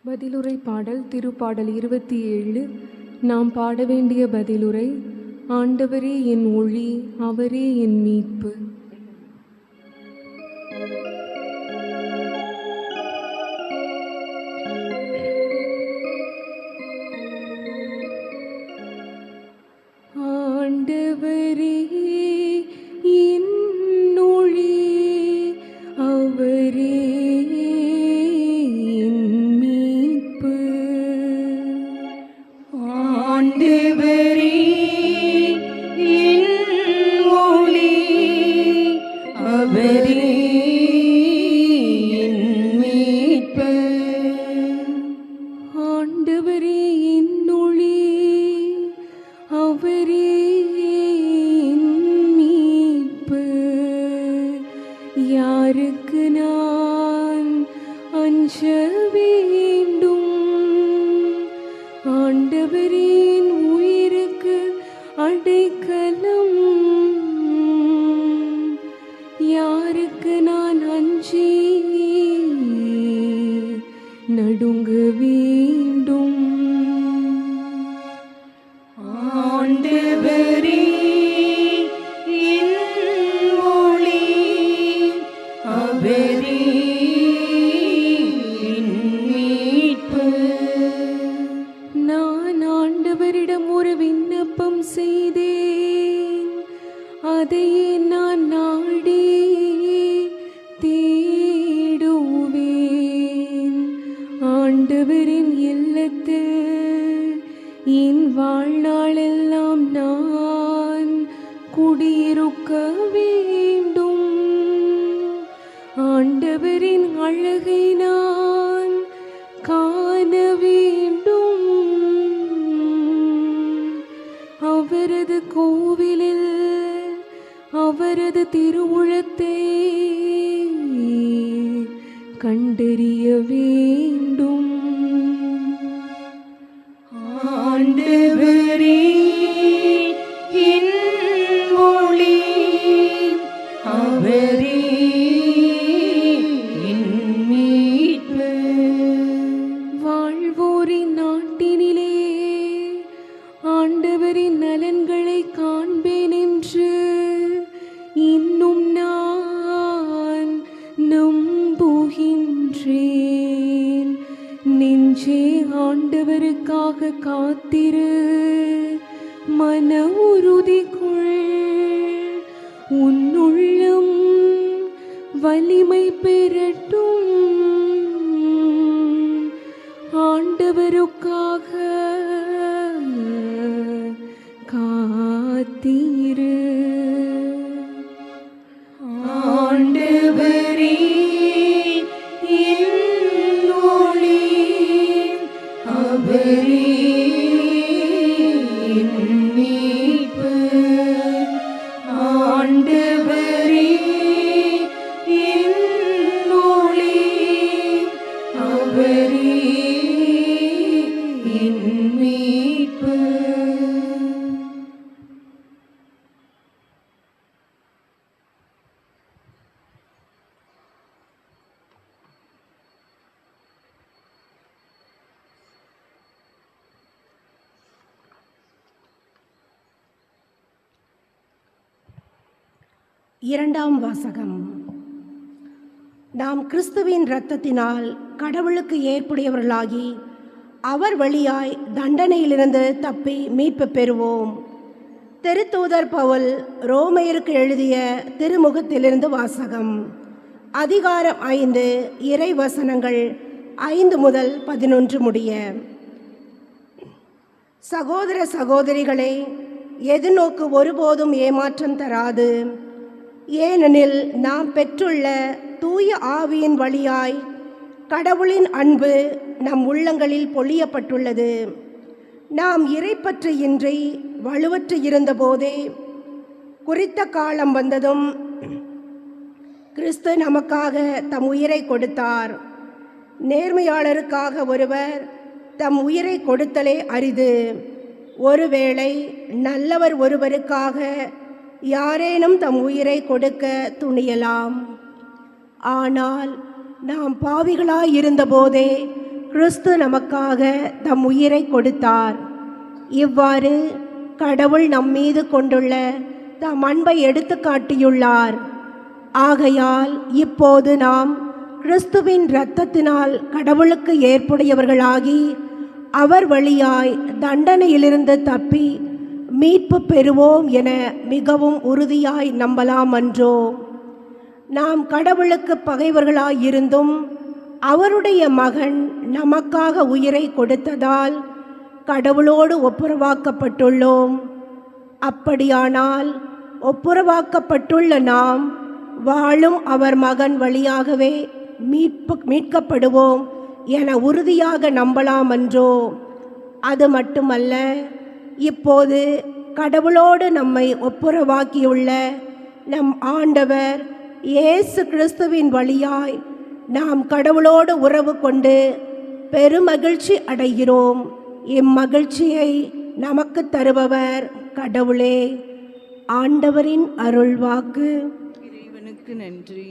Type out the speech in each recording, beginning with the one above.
பதிலுரை பாடல் திருப்பாடல் 27. நாம் பாட வேண்டிய பதிலுரை. ஆண்டவரே என் ஒளி, அவரே என் மீட்பு. ஆண்டவரே என் ஒளி, அவரே என் மீட்பு. ஆண்டவரே என் ஒளி, அவரே என் மீட்பு. ஆண்டவரே என் ஒளி, அவரே என் மீட்பு. யாருக்கு நான் அஞ்ச வேண்டும்? ஆண்டவரே என் உயிருக்கு அடைக்கலம். யாருக்கு நான் அஞ்சி நடுங்க வேண்டும்? ஆண்டவரே என் ஒளி, அவரே என் மீட்பு. நான் ஆண்டவரிடம் ஒரு விண்ணப்பம் செய்தேன், அதையே நான் நாடி தேடுவேன். ஆண்டவரின் இல்லத்தில் என் வாழ்நாளெல்லாம் நான் குடியிருக்க வேண்டும். ஆண்டவரின் அழகை நான் காண வேண்டும். அவரது கோவிலில் அவரது திருவுளத்தை கண்டறிய வேண்டும். ஆண்டவரே என் ஒளி, அவரே என் மீட்பு. வாழ்வோரின் நாட்டினிலே ஆண்டவரின் நலன்களை காண்பேன் என்று இன்னும் நான் நம்புகின்றேன். நெஞ்சே ஆண்டவருக்காக காத்திரு, மன உறுதி கொள். உன்னுள்ளம் வலிமை பெறட்டும். ஆண்டவருக்காக காத்திரு. ஆண்டவரே என் ஒளி, அவரே என் மீட்பு. ஆண்டவரே என் ஒளி, அவரே என் மீட்பு. இரண்டாம் வாசகம். நாம் கிறிஸ்துவின் இரத்தத்தினால் கடவுளுக்கு ஏற்புடையவர்களாகி அவர் வழியாய் தண்டனையிலிருந்து தப்பி மீட்பு பெறுவோம். திருத்தூதர் பவுல் ரோமையருக்கு எழுதிய திருமுகத்திலிருந்து வாசகம். அதிகாரம் 5, இறை வசனங்கள் 5 முதல் 11 முடிய. சகோதர சகோதரிகளே, எதிர்நோக்கு ஒருபோதும் ஏமாற்றம் தராது. ஏனெனில் நாம் பெற்றுள்ள தூய ஆவியின் வழியாய் கடவுளின் அன்பு நம் உள்ளங்களில் பொழியப்பட்டுள்ளது. நாம் இறைப்பற்று இன்றி வலுவற்று இருந்தபோதே குறித்த காலம் வந்ததும் கிறிஸ்து நமக்காக தம் உயிரை கொடுத்தார். நேர்மையாளருக்காக ஒருவர் தம் உயிரை கொடுத்தலே அரிது. ஒருவேளை நல்லவர் ஒருவருக்காக யாரேனும் தம் உயிரை கொடுக்க துணியலாம். ஆனால் நாம் பாவிகளாயிருந்தபோதே கிறிஸ்து நமக்காக தம் உயிரை கொடுத்தார். இவ்வாறு கடவுள் நம்மீது கொண்டுள்ள தம் அன்பை எடுத்து காட்டியுள்ளார். ஆகையால் இப்போது நாம் கிறிஸ்துவின் இரத்தத்தினால் கடவுளுக்கு ஏற்புடையவர்களாகி அவர் வழியாய் தண்டனையிலிருந்து தப்பி மீட்பு பெறுவோம் என மிகவும் உறுதியாய் நம்பலாம் அன்றோ. நாம் கடவுளுக்கு பகைவர்களாயிருந்தும் அவருடைய மகன் நமக்காக உயிரை கொடுத்ததால் கடவுளோடு ஒப்புரவாக்கப்பட்டுள்ளோம். அப்படியானால் ஒப்புரவாக்கப்பட்டுள்ள நாம் வாழும் அவர் மகன் வழியாகவே மீட்கப்படுவோம் என உறுதியாக நம்பலாம் அன்றோ. அது மட்டுமல்ல, இப்போது கடவுளோடு நம்மை ஒப்புரவாக்கியுள்ள நம் ஆண்டவர் இயேசு கிறிஸ்துவின் வழியாய் நாம் கடவுளோடு உறவு கொண்டு பெருமகிழ்ச்சி அடைகிறோம். இம்மகிழ்ச்சியை நமக்கு தருபவர் கடவுளே. ஆண்டவரின் அருள்வாக்கு. இறைவனுக்கு நன்றி.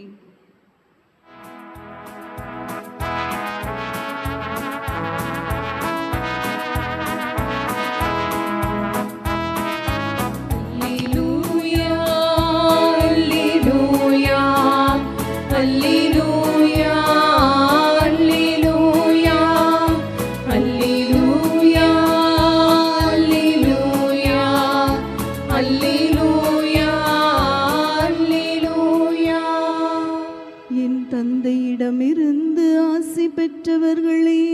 தந்தையிடமிருந்து ஆசி பெற்றவர்களே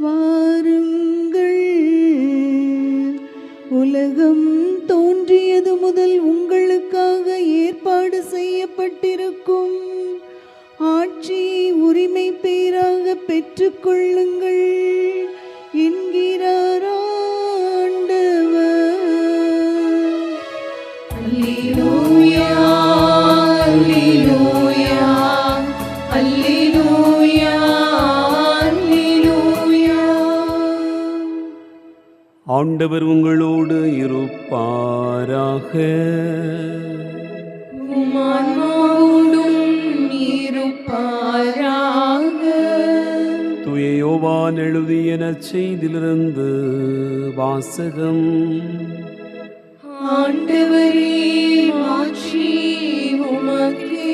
வாருங்கள். உலகம் தோன்றியது முதல் உங்களுக்காக ஏற்பாடு செய்யப்பட்டிருக்கும் ஆட்சியை உரிமை பேராக பெற்றுக்கொள்ளுங்கள் என்கிறார் ஆண்டவர். அல்லேலூயா, அல்லேலூயா, அல்லேலூயா, அல்லேலூயா. ஆண்டவர் உங்களோடு இருப்பாராக. உம் ஆன்மாவோடும் இருப்பாராக. தூய யோவான் எழுதிய நற்செய்தியிலிருந்து வாசகம். ஆண்டவரே, மாட்சி உமக்கே.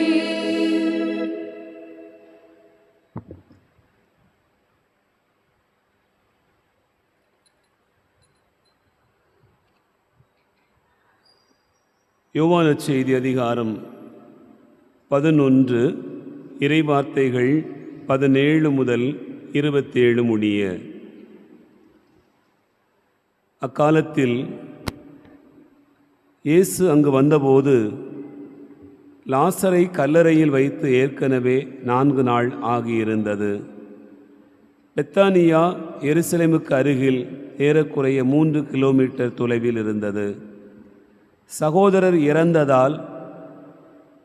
யோவான் நற்செய்தி அதிகாரம் 11 இறைவார்த்தைகள் 17 முதல் 27 முடிய. அக்காலத்தில் இயேசு அங்கு வந்தபோது லாசரை கல்லறையில் வைத்து ஏற்கனவே 4 நாள் ஆகியிருந்தது. பெத்தானியா எருசலேமுக்கு அருகில் ஏறக்குறைய 3 கிலோமீட்டர் தொலைவில் இருந்தது. சகோதரர் இறந்ததால்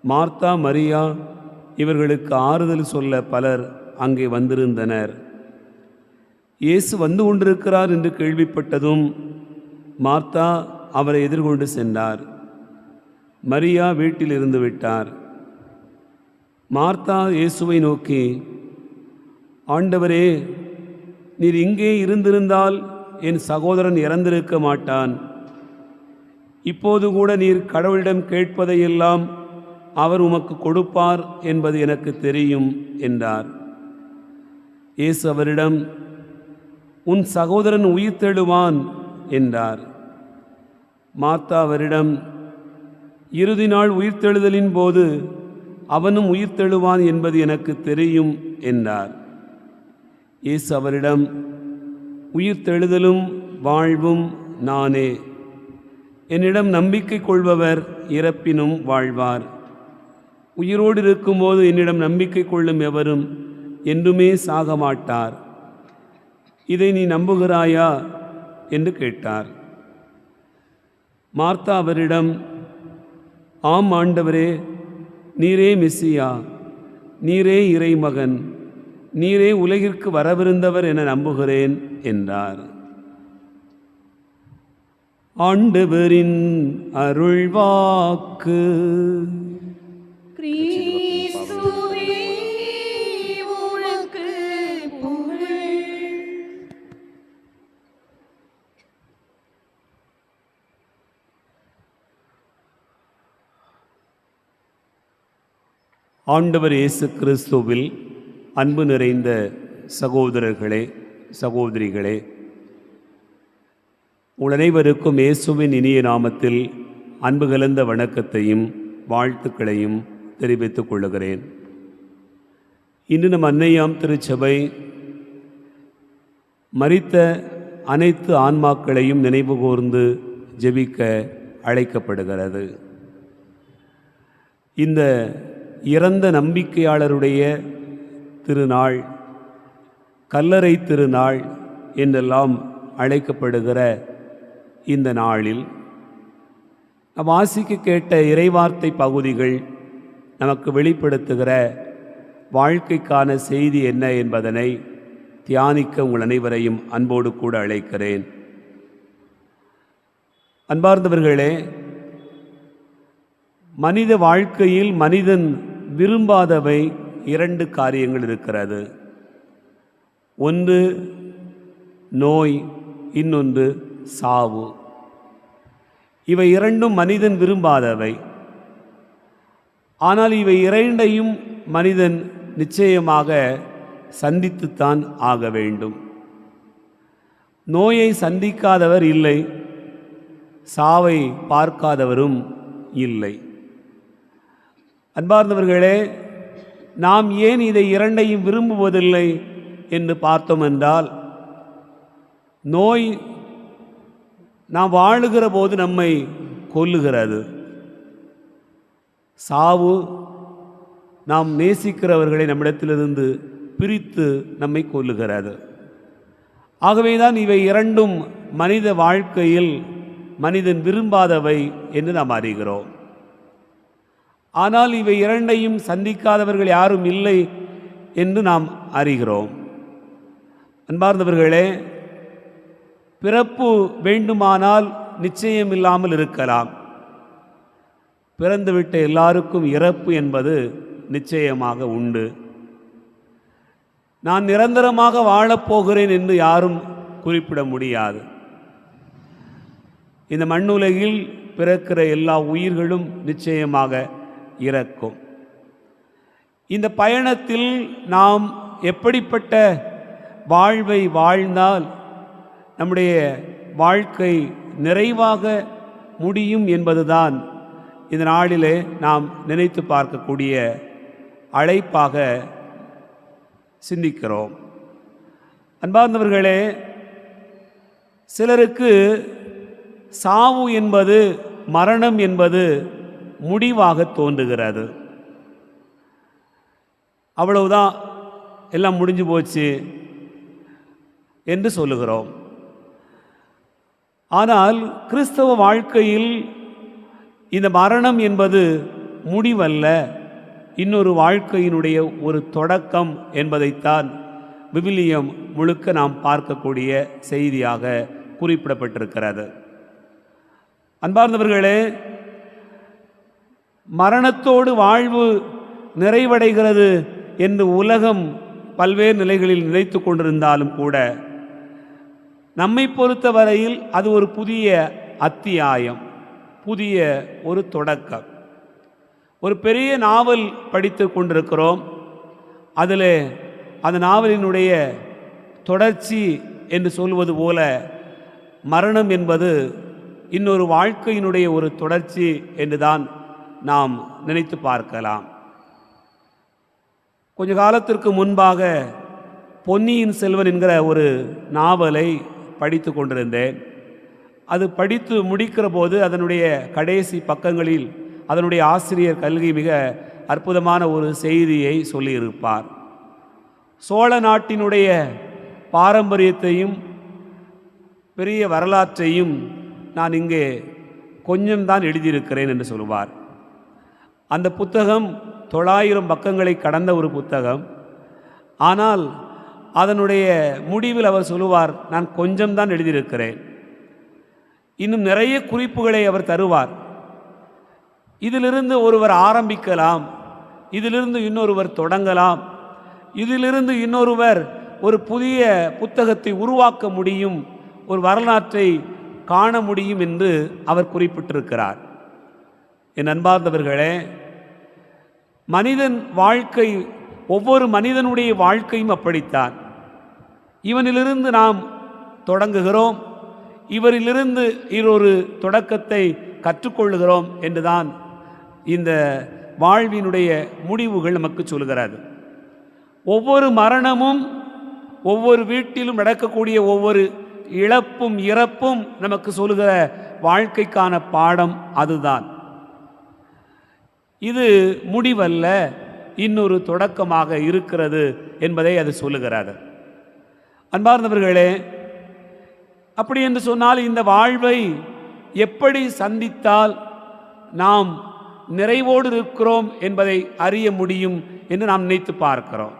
மார்த்தா, மரியா இவர்களுக்கு ஆறுதல் சொல்ல பலர் அங்கே வந்திருந்தனர். இயேசு வந்து கொண்டிருக்கிறார் என்று கேள்விப்பட்டதும் மார்த்தா அவரை எதிர்கொண்டு சென்றார். மரியா வீட்டில் இருந்து விட்டார். மார்த்தா இயேசுவை நோக்கி, ஆண்டவரே, நீர் இங்கே இருந்திருந்தால் என் சகோதரன் இறந்திருக்க மாட்டான். இப்போது கூட நீர் கடவுளிடம் கேட்பதையெல்லாம் அவர் உமக்கு கொடுப்பார் என்பது எனக்கு தெரியும் என்றார். இயேசு அவரிடம், உன் சகோதரன் உயிர்த்தெழுவான் என்றார். மார்த்தா அவரிடம், இறுதி நாள் உயிர்த்தெழுதலின் போது அவனும் உயிர்த்தெழுவான் என்பது எனக்கு தெரியும் என்றார். இயேசு அவரிடம், உயிர்த்தெழுதலும் வாழ்வும் நானே. என்னிடம் நம்பிக்கை கொள்பவர் இறப்பினும் வாழ்வார். உயிரோடு இருக்கும்போது என்னிடம் நம்பிக்கை கொள்ளும் எவரும் என்றுமே சாக மாட்டார். இதை நீ நம்புகிறாயா என்று கேட்டார். மார்த்தா அவரிடம், ஆம் ஆண்டவரே, நீரே மெசியா, நீரே இறைமகன், நீரே உலகிற்கு வரவிருந்தவர் என நம்புகிறேன் என்றார். ஆண்டவரின் அருள்வாக்கு. கிறிஸ்துவே, உமக்கு புகழ். ஆண்டவர் இயேசு கிறிஸ்துவில் அன்பு நிறைந்த சகோதரர்களே, சகோதரிகளே, உங்கள் அனைவருக்கும் இயேசுவின் இனிய நாமத்தில் அன்பு கலந்த வணக்கத்தையும் வாழ்த்துக்களையும் தெரிவித்துக் கொள்கிறேன். இன்று நம் அன்னையாம் திருச்சபை மரித்த அனைத்து ஆன்மாக்களையும் நினைவு கூர்ந்து ஜெபிக்க அழைக்கப்படுகிறது. இந்த இறந்த நம்பிக்கையாளருடைய திருநாள், கல்லறை திருநாள் என்றெல்லாம் அழைக்கப்படுகிற இந்த நாளில் நாம் வாசிக்க கேட்ட இறைவார்த்தை பகுதிகள் நமக்கு வெளிப்படுத்துகிற வாழ்க்கைக்கான செய்தி என்ன என்பதனை தியானிக்க உங்கள் அனைவரையும் அன்போடு கூட அழைக்கிறேன். அன்பார்ந்தவர்களே, மனித வாழ்க்கையில் மனிதன் விரும்பாதவை இரண்டு காரியங்கள் இருக்கிறது. ஒன்று நோய், இன்னொன்று சாவு. இவை இரண்டும் மனிதன் விரும்பாதவை. ஆனால் இவை இரண்டையும் மனிதன் நிச்சயமாக சந்தித்துத்தான் ஆக வேண்டும். நோயை சந்திக்காதவர் இல்லை, சாவை பார்க்காதவரும் இல்லை. அன்பார்ந்தவர்களே, நாம் ஏன் இதை இரண்டையும் விரும்புவதில்லை என்று பார்த்தோம் என்றால், நோய் நாம் வாழுகிற போது நம்மை கொல்லுகிறது. சாவு நாம் நேசிக்கிறவர்களை நம்மிடத்திலிருந்து பிரித்து நம்மை கொல்லுகிறது. ஆகவேதான் இவை இரண்டும் மனித வாழ்க்கையில் மனிதன் விரும்பாதவை என்று நாம் அறிகிறோம். ஆனால் இவை இரண்டையும் சந்திக்காதவர்கள் யாரும் இல்லை என்று நாம் அறிகிறோம். அன்பார்ந்தவர்களே, பிறப்பு வேண்டுமானால் நிச்சயம் இல்லாமல் இருக்கலாம். பிறந்துவிட்ட எல்லாருக்கும் இறப்பு என்பது நிச்சயமாக உண்டு. நான் நிரந்தரமாக வாழப்போகிறேன் என்று யாரும் குறிப்பிட முடியாது. இந்த மண்ணுலகில் பிறக்கிற எல்லா உயிர்களும் நிச்சயமாக இறக்கும். இந்த பயணத்தில் நாம் எப்படிப்பட்ட வாழ்வை வாழ்ந்தால் நம்முடைய வாழ்க்கை நிறைவாக முடியும் என்பதுதான் இந்த நாளிலே நாம் நினைத்து பார்க்கக்கூடிய அழைப்பாக சிந்திக்கிறோம். அன்பார்ந்தவர்களே, சிலருக்கு சாவு என்பது, மரணம் என்பது முடிவாக தோன்றுகிறது. அவ்வளவுதான், எல்லாம் முடிஞ்சு போச்சு என்று சொல்லுகிறோம். ஆனால் கிறிஸ்தவ வாழ்க்கையில் இந்த மரணம் என்பது முடிவல்ல, இன்னொரு வாழ்க்கையினுடைய ஒரு தொடக்கம் என்பதைத்தான் விவிலியம் முழுக்க நாம் பார்க்கக்கூடிய செய்தியாக குறிப்பிடப்பட்டிருக்கிறது. அன்பார்ந்தவர்களே, மரணத்தோடு வாழ்வு நிறைவடைகிறது என்று உலகம் பல்வேறு நிலைகளில் நினைத்து கொண்டிருந்தாலும் கூட, நம்மை பொறுத்த வரையில் அது ஒரு புதிய அத்தியாயம், புதிய ஒரு தொடக்கம். ஒரு பெரிய நாவல் படித்து கொண்டிருக்கிறோம். அதில் அந்த நாவலினுடைய தொடர்ச்சி என்று சொல்வது போல மரணம் என்பது இன்னொரு வாழ்க்கையினுடைய ஒரு தொடர்ச்சி என்றுதான் நாம் நினைத்து பார்க்கலாம். கொஞ்ச காலத்திற்கு முன்பாக பொன்னியின் செல்வன் என்கிற ஒரு நாவலை படித்து கொண்டிருந்தேன். அது படித்து முடிக்கிற போது அதனுடைய கடைசி பக்கங்களில் அதனுடைய ஆசிரியர் கல்கி மிக அற்புதமான ஒரு செய்தியை சொல்லியிருப்பார். சோழ நாட்டினுடைய பாரம்பரியத்தையும் பெரிய வரலாற்றையும் நான் இங்கே கொஞ்சம்தான் எழுதியிருக்கிறேன் என்று சொல்லுவார். அந்த புத்தகம் 900 பக்கங்களை கடந்த ஒரு புத்தகம். ஆனால் அதனுடைய முடிவில் அவர் சொல்லுவார், நான் கொஞ்சம்தான் எழுதியிருக்கிறேன். இன்னும் நிறைய குறிப்புகளை அவர் தருவார். இதிலிருந்து ஒருவர் ஆரம்பிக்கலாம், இதிலிருந்து இன்னொருவர் தொடங்கலாம், இதிலிருந்து இன்னொருவர் ஒரு புதிய புத்தகத்தை உருவாக்க முடியும், ஒரு வரலாற்றை காண முடியும் என்று அவர் குறிப்பிட்டிருக்கிறார். என் அன்பார்ந்தவர்களே, மனிதன் வாழ்க்கை, ஒவ்வொரு மனிதனுடைய வாழ்க்கையும் அப்படித்தான். இவனிலிருந்து நாம் தொடங்குகிறோம், இவரிலிருந்து ஒரு தொடக்கத்தை கற்றுக்கொள்ளுகிறோம் என்றுதான் இந்த வாழ்வினுடைய முடிவுகள் நமக்கு சொல்கிறது. ஒவ்வொரு மரணமும், ஒவ்வொரு வீட்டிலும் நடக்கக்கூடிய ஒவ்வொரு இழப்பும் இறப்பும் நமக்கு சொல்லுகிற வாழ்க்கைக்கான பாடம் அதுதான். இது முடிவல்ல, இன்னொரு தொடக்கமாக இருக்கிறது என்பதை அது சொல்லுகிறது. அன்பார்ந்தவர்களே, அப்படி என்று சொன்னால் இந்த வாழ்வை எப்படி சந்தித்தால் நாம் நிறைவோடு இருக்கிறோம் என்பதை அறிய முடியும் என்று நாம் நினைத்து பார்க்கிறோம்.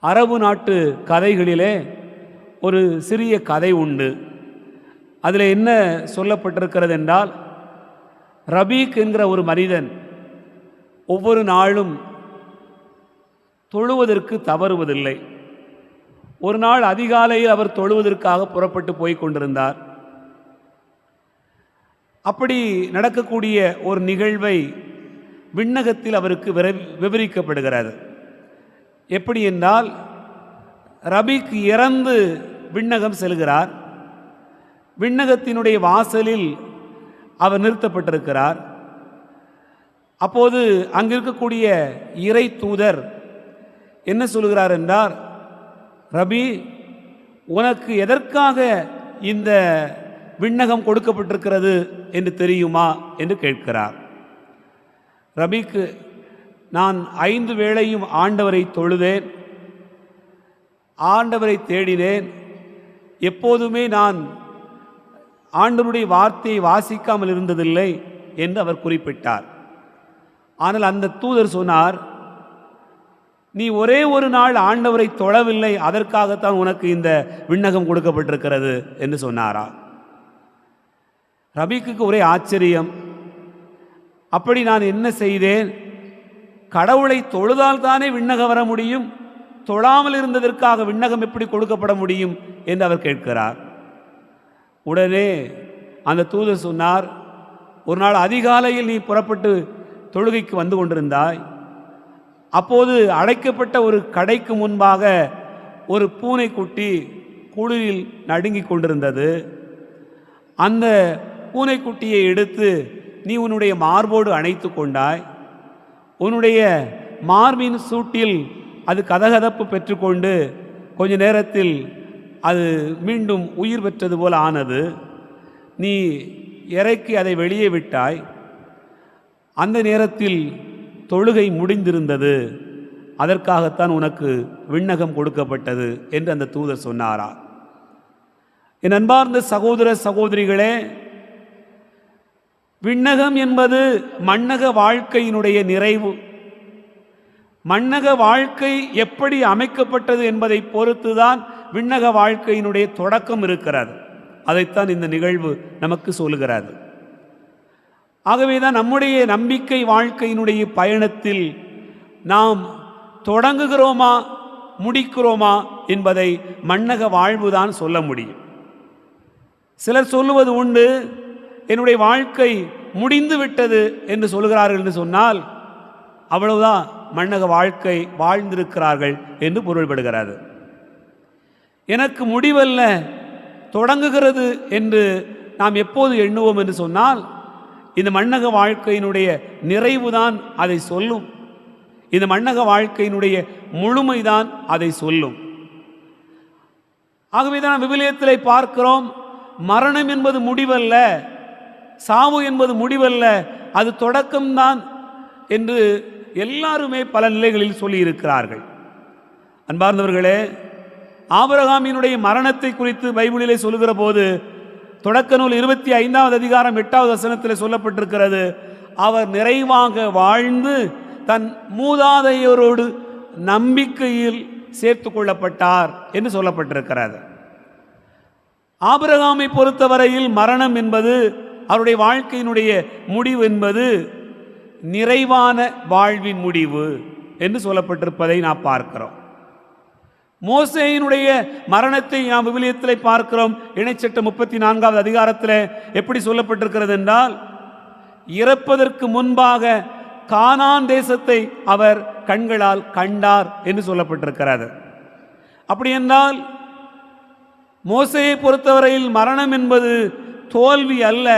அரபு நாட்டு கதைகளிலே ஒரு சிறிய கதை உண்டு. அதில் என்ன சொல்லப்பட்டிருக்கிறது என்றால், ரபீக் என்கிற ஒரு மனிதன் ஒவ்வொரு நாளும் தொழுவதற்கு தவறுவதில்லை. ஒரு நாள் அதிகாலையில் அவர் தொழுவதற்காக புறப்பட்டு போய் கொண்டிருந்தார். அப்படி நடக்கக்கூடிய ஒரு நிகழ்வை விண்ணகத்தில் அவருக்கு விவரிக்கப்படுகிறது. எப்படி என்றால், ரபீக் இறந்து விண்ணகம் செல்கிறார். விண்ணகத்தினுடைய வாசலில் அவர் நிறுத்தப்பட்டிருக்கிறார். அப்போது அங்கிருக்கக்கூடிய இறை தூதர் என்ன சொல்கிறார் என்றால், ரபி, உனக்கு எதற்காக இந்த விண்ணகம் கொடுக்கப்பட்டிருக்கிறது என்று தெரியுமா என்று கேட்கிறார். ரபிக்கு, நான் 5 வேளையும் ஆண்டவரை தொழுதேன், ஆண்டவரை தேடினேன், எப்போதுமே நான் ஆண்டவருடைய வார்த்தையை வாசிக்காமல் இருந்ததில்லை என்று அவர் குறிப்பிட்டார். ஆனால் அந்த தூதர் சொன்னார், நீ ஒரே ஒரு நாள் ஆண்டவரை தொழவில்லை, அதற்காகத்தான் உனக்கு இந்த விண்ணகம் கொடுக்கப்பட்டிருக்கிறது என்று சொன்னாரா. ரபீக்கு ஒரே ஆச்சரியம். அப்படி நான் என்ன செய்தேன்? கடவுளை தொழுதால் தானே விண்ணகம் வர முடியும், தொழாமல் இருந்ததற்காக விண்ணகம் எப்படி கொடுக்கப்பட முடியும் என்று அவர் கேட்கிறார். உடனே அந்த தூதர் சொன்னார், ஒரு நாள் அதிகாலையில் நீ புறப்பட்டு தொழுகைக்கு வந்து கொண்டிருந்தாய். அப்போது அடைக்கப்பட்ட ஒரு கடைக்கு முன்பாக ஒரு பூனைக்குட்டி குளிரில் நடுங்கிக் கொண்டிருந்தது. அந்த பூனைக்குட்டியை எடுத்து நீ உன்னுடைய மார்போடு அணைத்து கொண்டாய். உன்னுடைய மார்பின் சூட்டில் அது கதகதப்பு பெற்றுக்கொண்டு கொஞ்ச நேரத்தில் அது மீண்டும் உயிர் பெற்றது போல் ஆனது. நீ இறக்கி அதை வெளியே விட்டாய். அந்த நேரத்தில் தொழுகை முடிந்திருந்தது, அதற்காகத்தான் உனக்கு விண்ணகம் கொடுக்கப்பட்டது என்று அந்த தூதர் சொன்னாரா. என் அன்பார்ந்த சகோதர சகோதரிகளே, விண்ணகம் என்பது மண்ணக வாழ்க்கையினுடைய நிறைவு. மண்ணக வாழ்க்கை எப்படி அமைக்கப்பட்டது என்பதை பொறுத்துதான் விண்ணக வாழ்க்கையினுடைய தொடக்கம் இருக்கிறது. அதைத்தான் இந்த நிகழ்வு நமக்கு சொல்லுகிறது. ஆகவேதான் நம்முடைய நம்பிக்கை வாழ்க்கையினுடைய பயணத்தில் நாம் தொடங்குகிறோமா முடிக்கிறோமா என்பதை மண்ணக வாழ்வுதான் சொல்ல முடியும். சிலர் சொல்லுவது உண்டு, என்னுடைய வாழ்க்கை முடிந்து விட்டது என்று சொல்கிறார்கள் என்று சொன்னால் அவ்வளவுதான் மண்ணக வாழ்க்கை வாழ்ந்திருக்கிறார்கள் என்று பொருள்படுகிறது. எனக்கு முடிவல்ல, தொடங்குகிறது என்று நாம் எப்போது எண்ணுவோம் என்று சொன்னால், இந்த மண்ணக வாழ்க்கையினுடைய நிறைவுதான் அதை சொல்லும். இந்த மண்ணக வாழ்க்கையினுடைய முழுமைதான் அதை சொல்லும். ஆகவே தான் விவிலியத்திலே பார்க்கிறோம், மரணம் என்பது முடிவல்ல, சாவு என்பது முடிவல்ல, அது தொடக்கம்தான் என்று எல்லாருமே பல நிலைகளில் சொல்லியிருக்கிறார்கள். அன்பார்ந்தவர்களே, ஆபிரகாமினுடைய மரணத்தை குறித்து பைபிளிலே சொல்லுகிற போது தொடக்க நூல் 25வது அதிகாரம் 8வது வசனத்தில் சொல்லப்பட்டிருக்கிறது, அவர் நிறைவாக வாழ்ந்து தன் மூதாதையரோடு நம்பிக்கையில் சேர்த்து கொள்ளப்பட்டார் என்று சொல்லப்பட்டிருக்கிறது. ஆபிரகாமை பொறுத்தவரையில் மரணம் என்பது, அவருடைய வாழ்க்கையினுடைய முடிவு என்பது நிறைவான வாழ்வின் முடிவு என்று சொல்லப்பட்டிருப்பதை நாம் பார்க்கிறோம். மோசேயினுடைய மரணத்தை நாம் விவிலியத்தில் பார்க்கிறோம். இணைச்சட்டம் 34வது அதிகாரத்தில் எப்படி சொல்லப்பட்டிருக்கிறது என்றால், இறப்பதற்கு முன்பாக கானான் தேசத்தை அவர் கண்களால் கண்டார் என்று சொல்லப்பட்டிருக்கிறது. அப்படி என்றால் மோசேயை பொறுத்தவரையில் மரணம் என்பது தோல்வி அல்ல,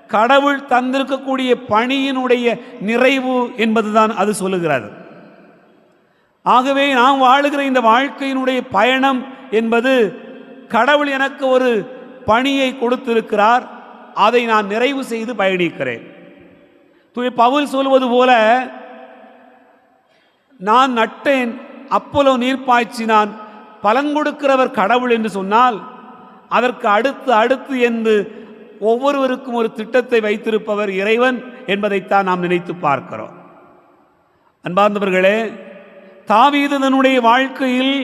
கடவுள் தந்திருக்கக்கூடிய பணியினுடைய நிறைவு என்பதுதான் அது சொல்லுகிறது. ஆகவே நாம் வாழுகிற இந்த வாழ்க்கையினுடைய பயணம் என்பது கடவுள் எனக்கு ஒரு பணியை கொடுத்திருக்கிறார், அதை நான் நிறைவு செய்து பயணிக்கிறேன். பவுல் சொல்வது போல, நான் நட்டேன், அப்போலோ நீர் பாய்ச்சினான், பலன் கொடுக்கிறவர் கடவுள் என்று சொன்னால் அதற்கு அடுத்து என்று ஒவ்வொருவருக்கும் ஒரு திட்டத்தை வைத்திருப்பவர் இறைவன் என்பதைத்தான் நாம் நினைத்து பார்க்கிறோம். அன்பார்ந்தவர்களே, தாவீது தன்னுடைய வாழ்க்கையில்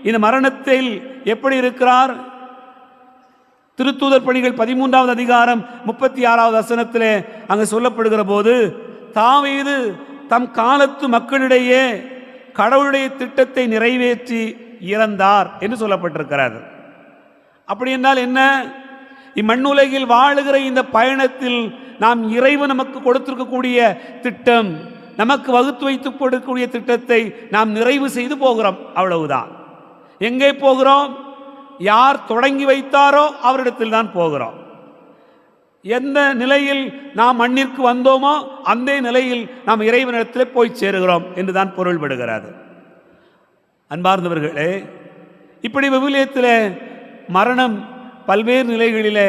இந்த மரணத்தில் எப்படி இருக்கிறார்? திருத்தூதர் பணிகள் 13வது அதிகாரம் 36வது வசனத்திலே அங்கு சொல்லப்படுகிற போது, தாவீது தம் காலத்து மக்களிடையே கடவுளுடைய திட்டத்தை நிறைவேற்றி இறந்தார் என்று சொல்லப்பட்டிருக்கிறது. அப்படி என்றால் என்ன? இம்மண்ணுலகில் வாழுகிற இந்த பயணத்தில் நாம் இறைவன் நமக்கு கொடுத்திருக்கக்கூடிய திட்டம், நமக்கு வகுத்து வைத்து கொடுக்கக்கூடிய திட்டத்தை நாம் நிறைவு செய்து போகிறோம், அவ்வளவுதான். எங்கே போகிறோம்? யார் தொடங்கி வைத்தாரோ அவரிடத்தில் தான் போகிறோம். எந்த நிலையில் நாம் மண்ணிற்கு வந்தோமோ அந்த நிலையில் நாம் இறைவனிடத்தில் போய் சேருகிறோம் என்றுதான் பொருள்படுகிறது. அன்பார்ந்தவர்களே, இப்படி விவிலியத்தில் மரணம் பல்வேறு நிலைகளிலே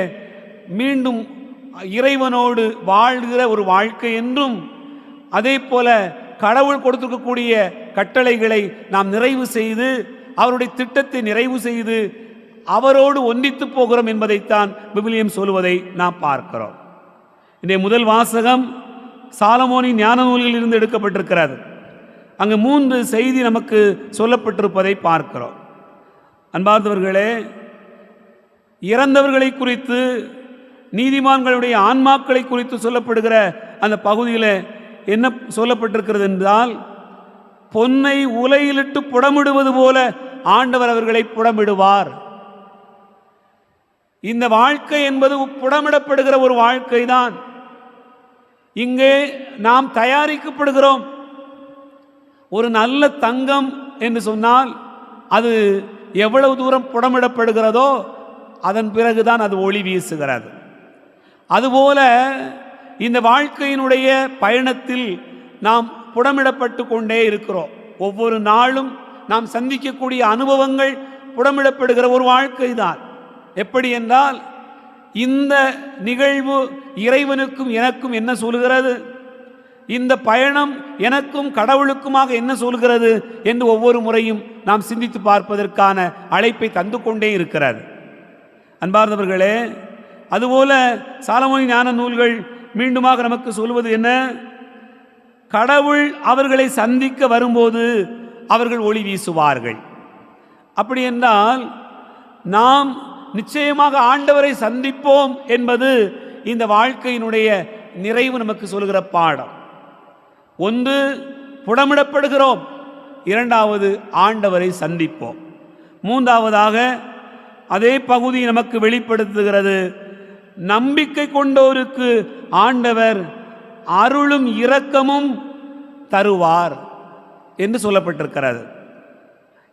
மீண்டும் இறைவனோடு வாழ்கிற ஒரு வாழ்க்கை என்றும், அதே போல கடவுள் கொடுத்திருக்கக்கூடிய கட்டளைகளை நாம் நிறைவு செய்து அவருடைய திட்டத்தை நிறைவு செய்து அவரோடு ஒன்றித்து போகிறோம் என்பதைத்தான் விவிலியம் சொல்வதை நாம் பார்க்கிறோம். இன்றைய முதல் வாசகம் சாலமோனின் ஞான நூலில் இருந்து எடுக்கப்பட்டிருக்கிறது. அங்கு 3 செய்தி நமக்கு சொல்லப்பட்டிருப்பதை பார்க்கிறோம். அன்பார்ந்தவர்களே, இறந்தவர்களை குறித்து, நீதிமான்களுடைய ஆன்மாக்களை குறித்து சொல்லப்படுகிற அந்த பகுதியில் என்ன சொல்லப்பட்டிருக்கிறது என்றால், பொன்னை உலையிலிட்டு புடமிடுவது போல ஆண்டவர் அவர்களை புடமிடுவார். இந்த வாழ்க்கை என்பது புடமிடப்படுகிற ஒரு வாழ்க்கை தான். இங்கே நாம் தயாரிக்கப்படுகிறோம். ஒரு நல்ல தங்கம் என்று சொன்னால் அது எவ்வளவு தூரம் புடமிடப்படுகிறதோ அதன் பிறகுதான் அது ஒளி வீசுகிறது. அதுபோல இந்த வாழ்க்கையினுடைய பயணத்தில் நாம் புடமிடப்பட்டு கொண்டே இருக்கிறோம். ஒவ்வொரு நாளும் நாம் சந்திக்கக்கூடிய அனுபவங்கள் புடமிடப்படுகிற ஒரு வாழ்க்கை தான். எப்படி என்றால், இந்த நிகழ்வு இறைவனுக்கும் எனக்கும் என்ன சொல்கிறது, இந்த பயணம் எனக்கும் கடவுளுக்குமாக என்ன சொல்கிறது என்று ஒவ்வொரு முறையும் நாம் சிந்தித்து பார்ப்பதற்கான அழைப்பை தந்து கொண்டே இருக்கிறது. அன்பார்ந்தவர்களே, அதுபோல சாலமோனின் ஞான நூல்கள் மீண்டுமாக நமக்கு சொல்வது என்ன? கடவுள் அவர்களை சந்திக்க வரும்போது அவர்கள் ஒளி வீசுவார்கள். அப்படி என்றால் நாம் நிச்சயமாக ஆண்டவரை சந்திப்போம் என்பது இந்த வாழ்க்கையினுடைய நிறைவு நமக்கு சொல்கிற பாடம். ஒன்று, புடமிடப்படுகிறோம். இரண்டாவது, ஆண்டவரை சந்திப்போம். மூன்றாவதாக அதே பகுதி நமக்கு வெளிப்படுத்துகிறது, நம்பிக்கை கொண்டோருக்கு ஆண்டவர் அருளும் இரக்கமும் தருவார் என்று சொல்லப்பட்டிருக்கிறது.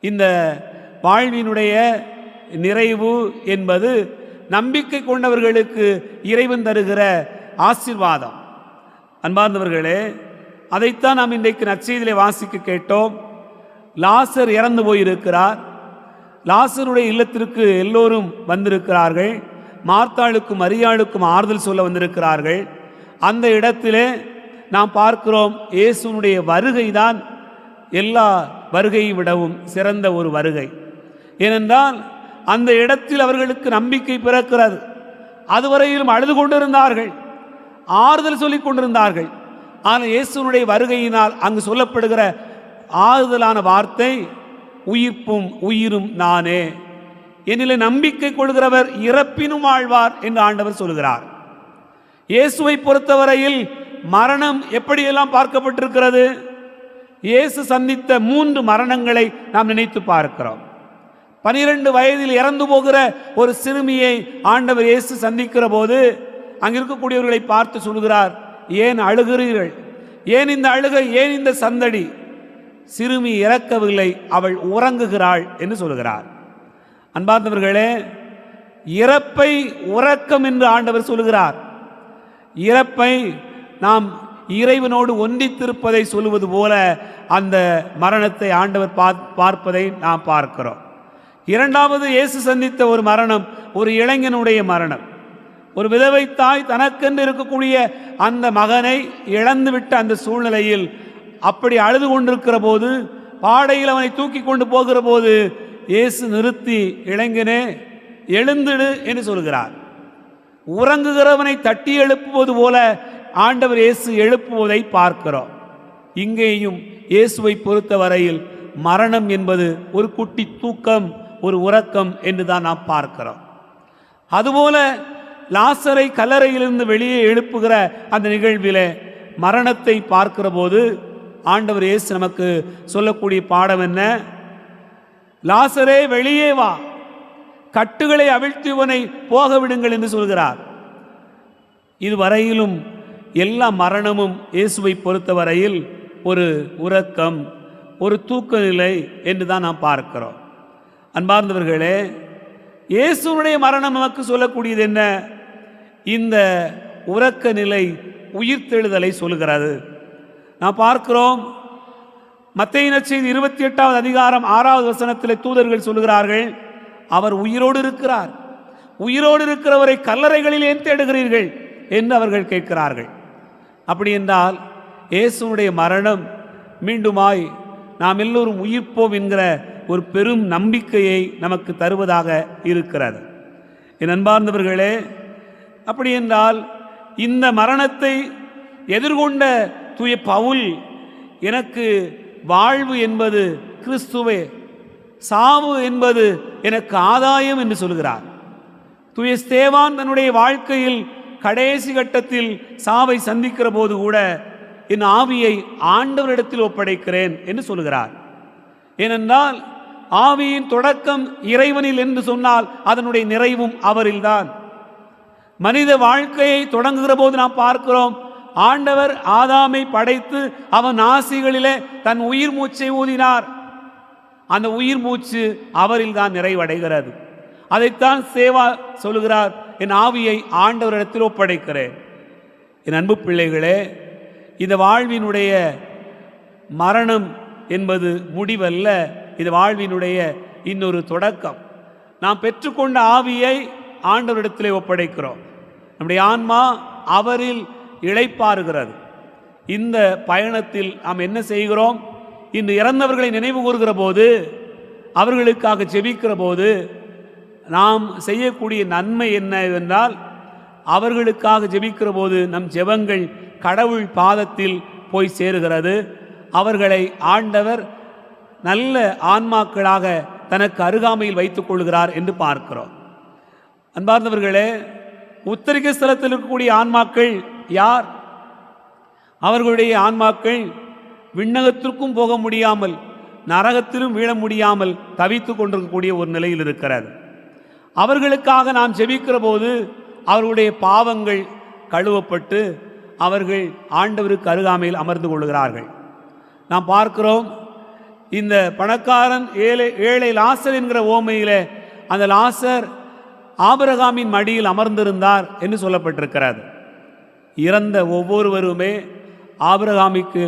இந்த வாழ்வினுடைய நிறைவு என்பது நம்பிக்கை கொண்டவர்களுக்கு இறைவன் தருகிற ஆசீர்வாதம். அன்பார்ந்தவர்களே, அதைத்தான் நாம் இன்றைக்கு நற்செய்தியிலே வாசிக்க கேட்டோம். லாசர் இறந்து போயிருக்கிறார். லாசருடைய இல்லத்திற்கு எல்லோரும் வந்திருக்கிறார்கள். மார்த்தாளுக்கும் மரியாளுக்கும் ஆறுதல் சொல்ல வந்திருக்கிறார்கள். அந்த இடத்திலே நாம் பார்க்கிறோம், இயேசுனுடைய வருகை தான் எல்லா வருகையை விடவும் சிறந்த ஒரு வருகை. ஏனென்றால் அந்த இடத்தில் அவர்களுக்கு நம்பிக்கை பிறக்கிறது. அதுவரையிலும் அழுது கொண்டிருந்தார்கள், ஆறுதல் சொல்லிக் கொண்டிருந்தார்கள். ஆனால் இயேசுனுடைய வருகையினால் அங்கு சொல்லப்படுகிற ஆறுதலான வார்த்தை, உயிர்ப்பும் உயிரும் நானே, என்னிலே நம்பிக்கை கொள்கிறவர் இறப்பினும் வாழ்வார் என்று ஆண்டவர் சொல்கிறார். இயேசுவை பொறுத்தவரையில் மரணம் எப்படியெல்லாம் பார்க்கப்பட்டிருக்கிறது? இயேசு சந்தித்த 3 மரணங்களை நாம் நினைத்து பார்க்கிறோம். 12 வயதில் இறந்து போகிற ஒரு சிறுமியை ஆண்டவர் இயேசு சந்திக்கிற போது அங்கிருக்கக்கூடியவர்களை பார்த்து சொல்கிறார், ஏன் அழுகிறீர்கள்? ஏன் இந்த அழுகை, ஏன் இந்த சந்தடி? சிறுமி இறக்கவில்லை, அவள் உறங்குகிறாள் என்று சொல்கிறார். அன்பார்ந்தவர்களே, இறப்பை உறக்கம் என்று ஆண்டவர் சொல்கிறார். இறப்பை நாம் இறைவனோடு ஒன்றித்திருப்பதை சொல்லுவது போல அந்த மரணத்தை ஆண்டவர் பார்ப்பதை நாம் பார்க்கிறோம். இரண்டாவது, இயேசு சந்தித்த ஒரு மரணம், ஒரு இளைஞனுடைய மரணம். ஒரு விதவை தாய் தனக்கென்று இருக்கக்கூடிய அந்த மகனை இழந்துவிட்ட அந்த சூழ்நிலையில் அப்படி அழுது கொண்டிருக்கிற போது, பாடையில் அவனை தூக்கி கொண்டு போகிற போது இயேசு நிறுத்தி, இளைஞனே எழுந்திடு என்று சொல்கிறார். உறங்குகிறவனை தட்டி எழுப்புவது போல ஆண்டவர் இயேசு எழுப்புவதை பார்க்கிறோம். இங்கேயும் இயேசுவை பொறுத்த வரையில் மரணம் என்பது ஒரு குட்டி தூக்கம், ஒரு உறக்கம் என்று தான் நாம் பார்க்கிறோம். அதுபோல லாசரை கல்லறையிலிருந்து வெளியே எழுப்புகிற அந்த நிகழ்விலே மரணத்தை பார்க்கிற போது ஆண்டவர் இயேசு நமக்கு சொல்லக்கூடிய பாடம் என்ன? லாசரே வெளியே வா, கட்டுகளை அவிழ்த்துவனை போக விடுங்கள் என்று சொல்கிறார். இதுவரையிலும் எல்லா மரணமும் இயேசுவை பொறுத்தவரையில் ஒரு உறக்கம், ஒரு தூக்க நிலை என்று தான் நாம் பார்க்கிறோம். அன்பார்ந்தவர்களே, இயேசுனுடைய மரணம் நமக்கு சொல்லக்கூடியது என்ன? இந்த உறக்க நிலை உயிர்த்தெழுதலை சொல்கிறது. நாம் பார்க்கிறோம், மத்தேயு நற்செய்தி 28வது அதிகாரம் 6வது வசனத்தில் தூதர்கள் சொல்கிறார்கள், அவர் உயிரோடு இருக்கிறார். உயிரோடு இருக்கிறவரை கல்லறைகளில் ஏன் தேடுகிறீர்கள் என்று அவர்கள் கேட்கிறார்கள். அப்படி என்றால் இயேசுனுடைய மரணம் மீண்டுமாய் நாம் எல்லோரும் உயிர்ப்போம் என்கிற ஒரு பெரும் நம்பிக்கையை நமக்கு தருவதாக இருக்கிறது. என் அன்பார்ந்தவர்களே, அப்படி என்றால் இந்த மரணத்தை எதிர்கொண்ட தூய பவுல், எனக்கு வாழ்வு என்பது கிறிஸ்துவே, சாவு என்பது எனக்கு ஆதாயம் என்று சொல்கிறார். தூய ஸ்தேவான் தன்னுடைய வாழ்க்கையில் கடைசி கட்டத்தில் சாவை சந்திக்கிற போது கூட என் ஆவியை ஆண்டவரிடத்தில் ஒப்படைக்கிறேன் என்று சொல்கிறார். ஏனென்றால் ஆவியின் தொடக்கம் இறைவனில் என்று சொன்னால் அதனுடைய நிறைவும் அவரில்தான். மனித வாழ்க்கையை தொடங்குகிற போது நாம் பார்க்கிறோம், ஆண்டவர் ஆதாமை படைத்து அவன் நாசிகளிலே தன் உயிர் மூச்சை ஊதினார். அந்த உயிர் மூச்சு அவரில் தான் நிறைவடைகிறது. அதைத்தான் சேவா சொல்லுகிறார், என் ஆவியை ஆண்டவரிடத்தில் ஒப்படைக்கிறேன். என் அன்பு பிள்ளைகளே, இந்த வாழ்வினுடைய மரணம் என்பது முடிவல்ல, இது வாழ்வினுடைய இன்னொரு தொடக்கம். நாம் பெற்றுக்கொண்ட ஆவியை ஆண்டவரிடத்திலே ஒப்படைக்கிறோம். நம்முடைய ஆன்மா அவரில் இளைப்பாறுகிறது. இந்த பயணத்தில் நாம் என்ன செய்கிறோம்? இன்று இறந்தவர்களை நினைவு கூறுகிற போது, அவர்களுக்காக ஜெபிக்கிற போது நாம் செய்யக்கூடிய நன்மை என்னவென்றால், அவர்களுக்காக ஜெபிக்கிற போது நம் ஜெபங்கள் கடவுள் பாதத்தில் போய் சேருகிறது. அவர்களை ஆண்டவர் நல்ல ஆன்மாக்களாக தனக்கு அருகாமையில் வைத்துக் கொள்கிறார் என்று பார்க்கிறோம். அன்பார்ந்தவர்களே, உத்தரிக்க ஸ்தலத்தில் இருக்கக்கூடிய ஆன்மாக்கள் யார்? அவர்களுடைய ஆன்மாக்கள் விண்ணகத்திற்கும் போக முடியாமல் நரகத்திலும் வீழ முடியாமல் தவித்து கொண்டிருக்கக்கூடிய ஒரு நிலையில் இருக்கிறது. அவர்களுக்காக நாம் ஜெபிக்கிற போது அவர்களுடைய பாவங்கள் கழுவப்பட்டு அவர்கள் ஆண்டவருக்கு அருகாமையில் அமர்ந்து கொள்கிறார்கள். நாம் பார்க்கிறோம், இந்த பணக்காரன் ஏழை லாசர் என்கிற ஓமையிலே அந்த லாசர் ஆபிரகாமின் மடியில் அமர்ந்திருந்தார் என்று சொல்லப்பட்டிருக்கிறது. இறந்த ஒவ்வொருவருமே ஆபிரகாமிக்கு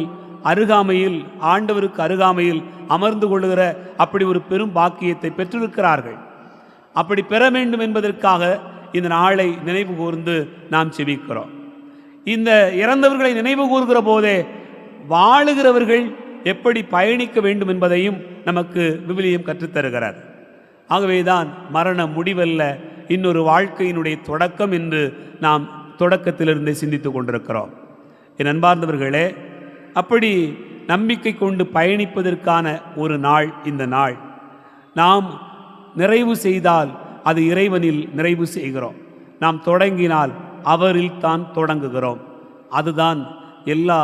அருகாமையில், ஆண்டவருக்கு அருகாமையில் அமர்ந்து கொள்ளுகிற அப்படி ஒரு பெரும் பாக்கியத்தை பெற்றிருக்கிறார்கள். அப்படி பெற வேண்டும் என்பதற்காக இந்த நாளை நினைவு கூர்ந்து நாம் செபிக்கிறோம். இந்த இறந்தவர்களை நினைவு கூறுகிற போதே வாழுகிறவர்கள் எப்படி பயணிக்க வேண்டும் என்பதையும் நமக்கு விவிலியம் கற்றுத்தருகிறது. ஆகவேதான் மரணம் முடிவல்ல, இன்னொரு வாழ்க்கையினுடைய தொடக்கம் என்று நாம் தொடக்கத்திலிருந்தே சிந்தித்து கொண்டிருக்கிறோம். என் அன்பார்ந்தவர்களே, அப்படி நம்பிக்கை கொண்டு பயணிப்பதற்கான ஒரு நாள் இந்த நாள். நாம் நிறைவு செய்தால் அது இறைவனில் நிறைவு செய்கிறோம். நாம் தொடங்கினால் அவரில் தான் தொடங்குகிறோம். அதுதான் எல்லா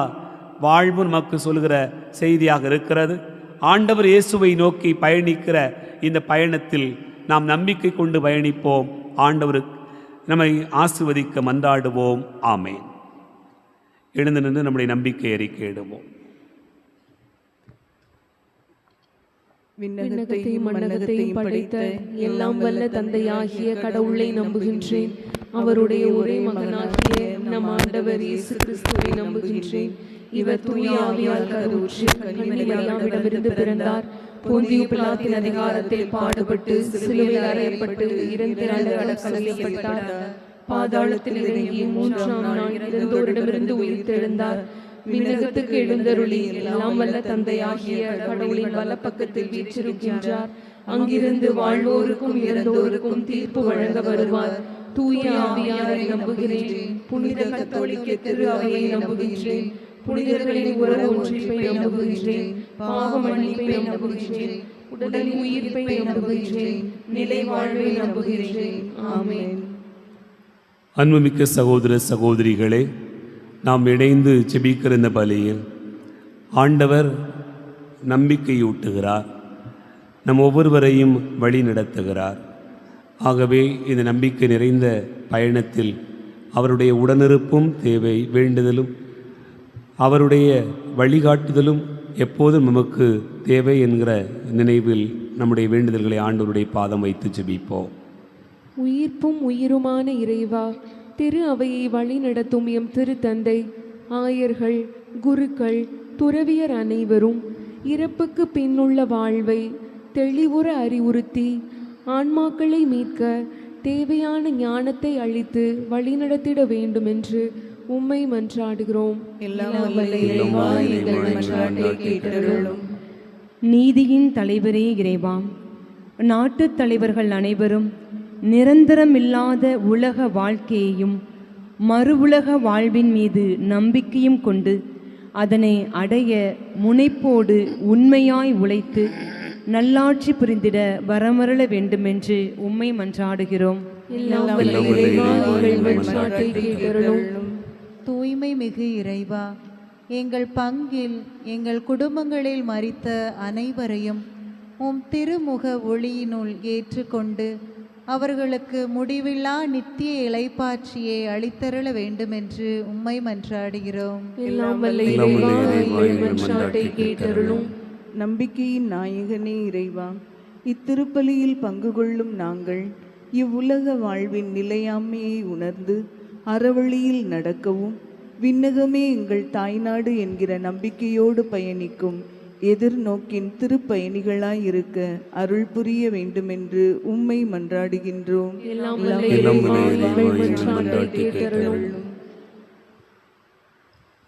வாழ்வும் நமக்கு சொல்கிற செய்தியாக இருக்கிறது. ஆண்டவர் இயேசுவை நோக்கி பயணிக்கிற இந்த பயணத்தில் நாம் நம்பிக்கை கொண்டு பயணிப்போம். ஆண்டவர் நம்மை ஆசீர்வதிக்க மன்றாடுவோம். ஆமேன். எழுந்து நின்று நம்முடைய நம்பிக்கை அறிக்கையிடுவோம். விண்ணகத்தையும் மண்ணகத்தையும் படைத்த எல்லாம் வல்ல தந்தையாகிய கடவுளை நம்புகின்றேன். அவருடைய ஒரே மகனாகிய நம் ஆண்டவர் இயேசு கிறிஸ்துவை நம்புகின்றேன். இவர் தூய ஆவியால் கருவுற்று கன்னிமரியாவிடமிருந்து பிறந்தார். பொந்தியு பிலாத்தின் அதிகாரத்தில் பாடுபட்டு சிலுவையில் அறையப்பட்டு இறந்து அடக்கம் செய்யப்பட்டார். பாதாளத்தில் இறங்கி மூன்றாம் நாள் இறந்தோரிடமிருந்து உயிர்த்தெழுந்தார். விண்ணகத்துக்கு எழுந்தருளி எல்லாம் வல்ல தந்தையாகிய கடவுளின் வலப்பக்கத்தில் வீற்றிருக்கின்றார். அங்கிருந்து வாழ்வோருக்கும் இறந்தோருக்கும் தீர்ப்பு வழங்க வருவார். தூய ஆவியாரை நம்புகிறேன். புனித கத்தோலிக்க திரு அவையை நம்புகின்றேன். புனிதர்களின் உறவு ஒன்றிப்பை நம்புகின்றேன். பாவ மன்னிப்பை நம்புகின்றேன். உடலின் உயிர்ப்பை நம்புகின்றேன். நிலை வாழ்வை நம்புகின்றேன். ஆமென். அன்புமிக்க சகோதர சகோதரிகளே, நாம் இணைந்து ஜெபிக்கிற இந்த பலியில் ஆண்டவர் நம்பிக்கையூட்டுகிறார், நம் ஒவ்வொருவரையும் வழி நடத்துகிறார். ஆகவே இந்த நம்பிக்கை நிறைந்த பயணத்தில் அவருடைய உடனிருப்பும் தேவை, வேண்டுதலும் அவருடைய வழிகாட்டுதலும் எப்போதும் நமக்கு தேவை என்கிற நினைவில் நம்முடைய வேண்டுதல்களை ஆண்டவருடைய பாதம் வைத்து ஜெபிப்போம். உயிர்ப்பும் உயிருமான இறைவா, திரு அவையை வழி நடத்தும் எம் திருத்தந்தை, ஆயர்கள், குருக்கள், துறவியர் அனைவரும் இறப்புக்கு பின்னுள்ள வாழ்வை தெளிவுற அறிவுறுத்தி ஆன்மாக்களை மீட்க தேவையான ஞானத்தை அளித்து வழிநடத்திட வேண்டும் என்று உம்மை மன்றாடுகிறோம். நீதியின் தலைவரே இறைவா, நாட்டுத் தலைவர்கள் அனைவரும் நிரந்தரமில்லாத உலக வாழ்க்கையையும் மறு உலக வாழ்வின் மீது நம்பிக்கையும் கொண்டு அதனை அடைய முனைப்போடு உண்மையாய் உழைத்து நல்லாட்சி புரிந்திட வரமருள வேண்டுமென்று உம்மை மன்றாடுகிறோம். தூய்மை மிகு இறைவா, எங்கள் பங்கில் எங்கள் குடும்பங்களில் மரித்த அனைவரையும் உம் திருமுக ஒளியினுள் ஏற்றுக்கொண்டு அவர்களுக்கு முடிவில்லா நித்திய இளைப்பாட்சியை அளித்தருள வேண்டுமென்று உம்மை மன்றாடுகிறோம். நம்பிக்கையின் நாயகனே இறைவா, இத்திருப்பலியில் பங்கு கொள்ளும் நாங்கள் இவ்வுலக வாழ்வின் நிலையாமையை உணர்ந்து அறவழியில் நடக்கவும் விண்ணகமே எங்கள் தாய்நாடு என்கிற நம்பிக்கையோடு பயணிக்கும் எதிர்நோக்கின் திருப்பயணிகளாய் இருக்க அருள் புரிய வேண்டுமென்று உம்மை மன்றாடுகின்றோம்.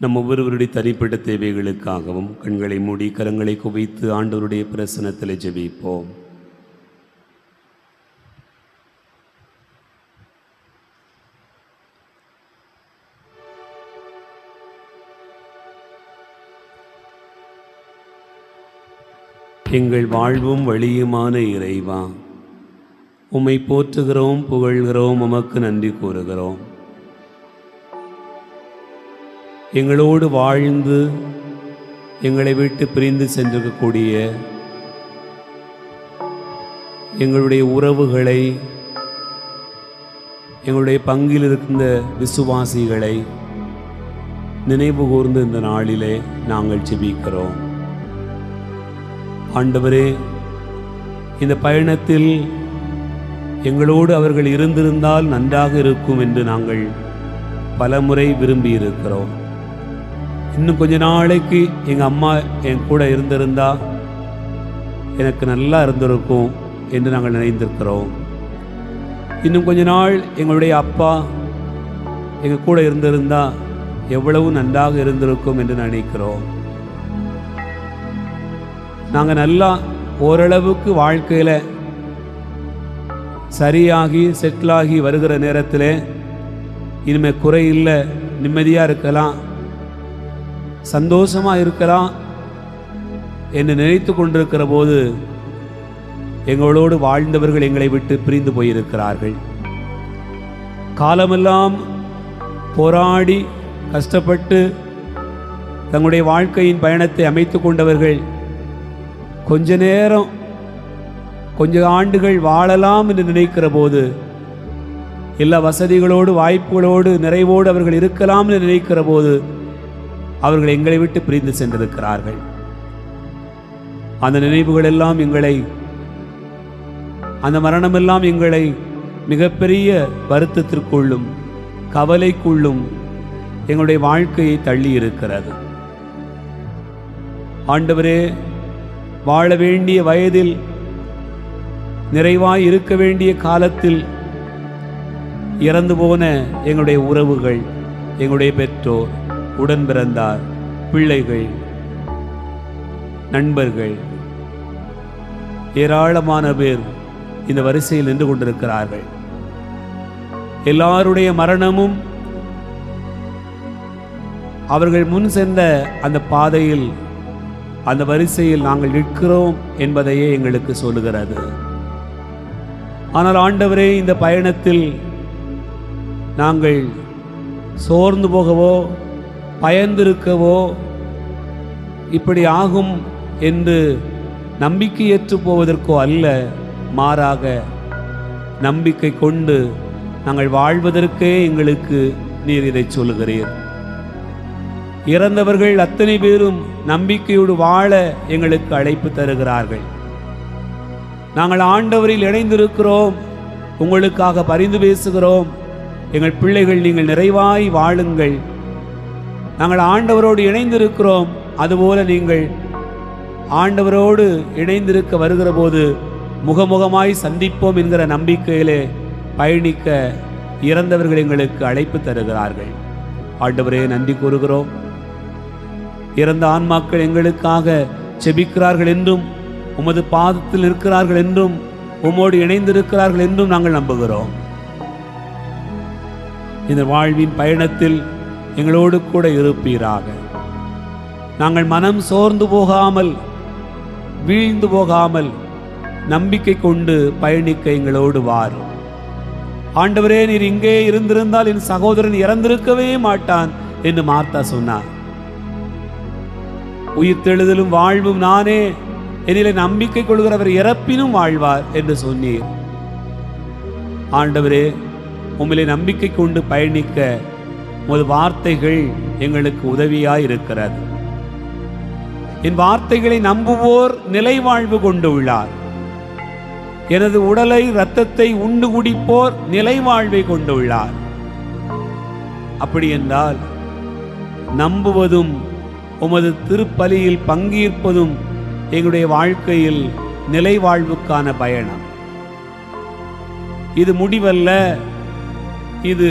நம் ஒவ்வொருவருடைய தனிப்பட்ட தேவைகளுக்காகவும் கண்களை மூடி கரங்களை குவித்து ஆண்டவருடைய பிரசன்னத்தில் ஜெபிப்போம். எங்கள் வாழ்வும் வழியுமான இறைவா, உம்மை போற்றுகிறோம், புகழ்கிறோம், உமக்கு நன்றி கூறுகிறோம். எங்களோடு வாழ்ந்து எங்களை விட்டு பிரிந்து சென்றிருக்கக்கூடிய எங்களுடைய உறவுகளை, எங்களுடைய பங்கில் இருக்கின்ற விசுவாசிகளை நினைவு கூர்ந்து இந்த நாளிலே நாங்கள் ஜெபிக்கிறோம். ஆண்டவரே, இந்த பயணத்தில் எங்களோடு அவர்கள் இருந்திருந்தால் நன்றாக இருக்கும் என்று நாங்கள் பலமுறை விரும்பியிருக்கிறோம். இன்னும் கொஞ்ச நாளைக்கு எங்கள் அம்மா என் கூட இருந்திருந்தா எனக்கு நல்லா இருந்திருக்கும் என்று நாங்கள் நினைந்திருக்கிறோம். இன்னும் கொஞ்ச நாள் எங்களுடைய அப்பா எங்கள் கூட இருந்திருந்தா எவ்வளவு நன்றாக இருந்திருக்கும் என்று நினைக்கிறோம். நாங்கள் நல்லா ஓரளவுக்கு வாழ்க்கையில் சரியாகி செட்டிலாகி வருகிற நேரத்தில் இனிமேல் குறையில்லை, நிம்மதியாக இருக்கலாம், சந்தோஷமாக இருக்கலாம் என்று நினைத்து கொண்டிருக்கிற போது எங்களோடு வாழ்ந்தவர்கள் எங்களை விட்டு பிரிந்து போயிருக்கிறார்கள். காலமெல்லாம் போராடி கஷ்டப்பட்டு தங்களுடைய வாழ்க்கையின் பயணத்தை அமைத்து கொண்டவர்கள் கொஞ்ச நேரம், கொஞ்ச ஆண்டுகள் வாழலாம் என்று நினைக்கிற போது, எல்லா வசதிகளோடு வாய்ப்புகளோடு நிறைவோடு அவர்கள் இருக்கலாம் என்று நினைக்கிற போது அவர்கள் எங்களை விட்டு பிரிந்து சென்றிருக்கிறார்கள். அந்த நினைவுகள் எல்லாம் அந்த மரணமெல்லாம் எங்களை மிகப்பெரிய வருத்தத்திற்குள்ளும் கவலைக்குள்ளும் எங்களுடைய வாழ்க்கையை தள்ளி இருக்கிறது. ஆண்டவரே, வாழ வேண்டிய வயதில், நிறைவாய் இருக்க வேண்டிய காலத்தில் இறந்து போன எங்களுடைய உறவுகள், எங்களுடைய பெற்றோர், உடன் பிறந்தார், பிள்ளைகள், நண்பர்கள், ஏராளமான பேர் இந்த வரிசையில் நின்று கொண்டிருக்கிறார்கள். எல்லாருடைய மரணமும் அவர்கள் முன் சென்ற அந்த பாதையில், அந்த வரிசையில் நாங்கள் நிற்கிறோம் என்பதையே எங்களுக்கு சொல்லுகிறது. ஆனால் ஆண்டவரே, இந்த பயணத்தில் நாங்கள் சோர்ந்து போகவோ பயந்திருக்கவோ இப்படி ஆகும் என்று நம்பிக்கையற்று போவதற்கோ அல்ல, மாறாக நம்பிக்கை கொண்டு நாங்கள் வாழ்வதற்கே எங்களுக்கு நீர் இதை சொல்லுகிறீர். இறந்தவர்கள் அத்தனை பேரும் நம்பிக்கையோடு வாழ எங்களுக்கு அழைப்பு தருகிறார்கள். நாங்கள் ஆண்டவரில் இணைந்திருக்கிறோம், உங்களுக்காக பரிந்து பேசுகிறோம். எங்கள் பிள்ளைகள், நீங்கள் நிறைவாய் வாழுங்கள். நாங்கள் ஆண்டவரோடு இணைந்திருக்கிறோம், அதுபோல நீங்கள் ஆண்டவரோடு இணைந்திருக்க வருகிற போது முகமுகமாய் சந்திப்போம் என்கிற நம்பிக்கையிலே பயணிக்க இறந்தவர்கள் எங்களுக்கு அழைப்பு தருகிறார்கள். ஆண்டவரே, நன்றி கூறுகிறோம். இறந்த ஆன்மாக்கள் எங்களுக்காக செபிக்கிறார்கள் என்றும், உமது பாதத்தில் இருக்கிறார்கள் என்றும், உம்மோடு இணைந்திருக்கிறார்கள் என்றும் நாங்கள் நம்புகிறோம். இந்த வாழ்வின் பயணத்தில் எங்களோடு கூட இருப்பீராக. நாங்கள் மனம் சோர்ந்து போகாமல், வீழ்ந்து போகாமல், நம்பிக்கை கொண்டு பயணிக்க எங்களோடு வாரும். ஆண்டவரே, நீர் இங்கே இருந்திருந்தால் என் சகோதரன் இறந்திருக்கவே மாட்டான் என்று மார்த்தா சொன்னார். உயிர்த்தெழுதலும் வாழ்வும் நானே, என்னிலே நம்பிக்கை கொள்கிறவர் இறப்பினும் வாழ்வார் என்று சொன்னீர். ஆண்டவரே, உம்மிலே நம்பிக்கை கொண்டு பயணிக்க உமது வார்த்தைகள் எங்களுக்கு உதவியாய் இருக்கிறது. என் வார்த்தைகளை நம்புவோர் நிலை வாழ்வு கொண்டு உள்ளார். எனது உடலை, இரத்தத்தை உண்டு குடிப்போர் நிலை வாழ்வை கொண்டு உள்ளார். அப்படி என்றால் நம்புவதும் உமது திருப்பலியில் பங்கேற்பதும் எங்களுடைய வாழ்க்கையில் நிலை வாழ்வுக்கான பயணம். இது முடிவல்ல, இது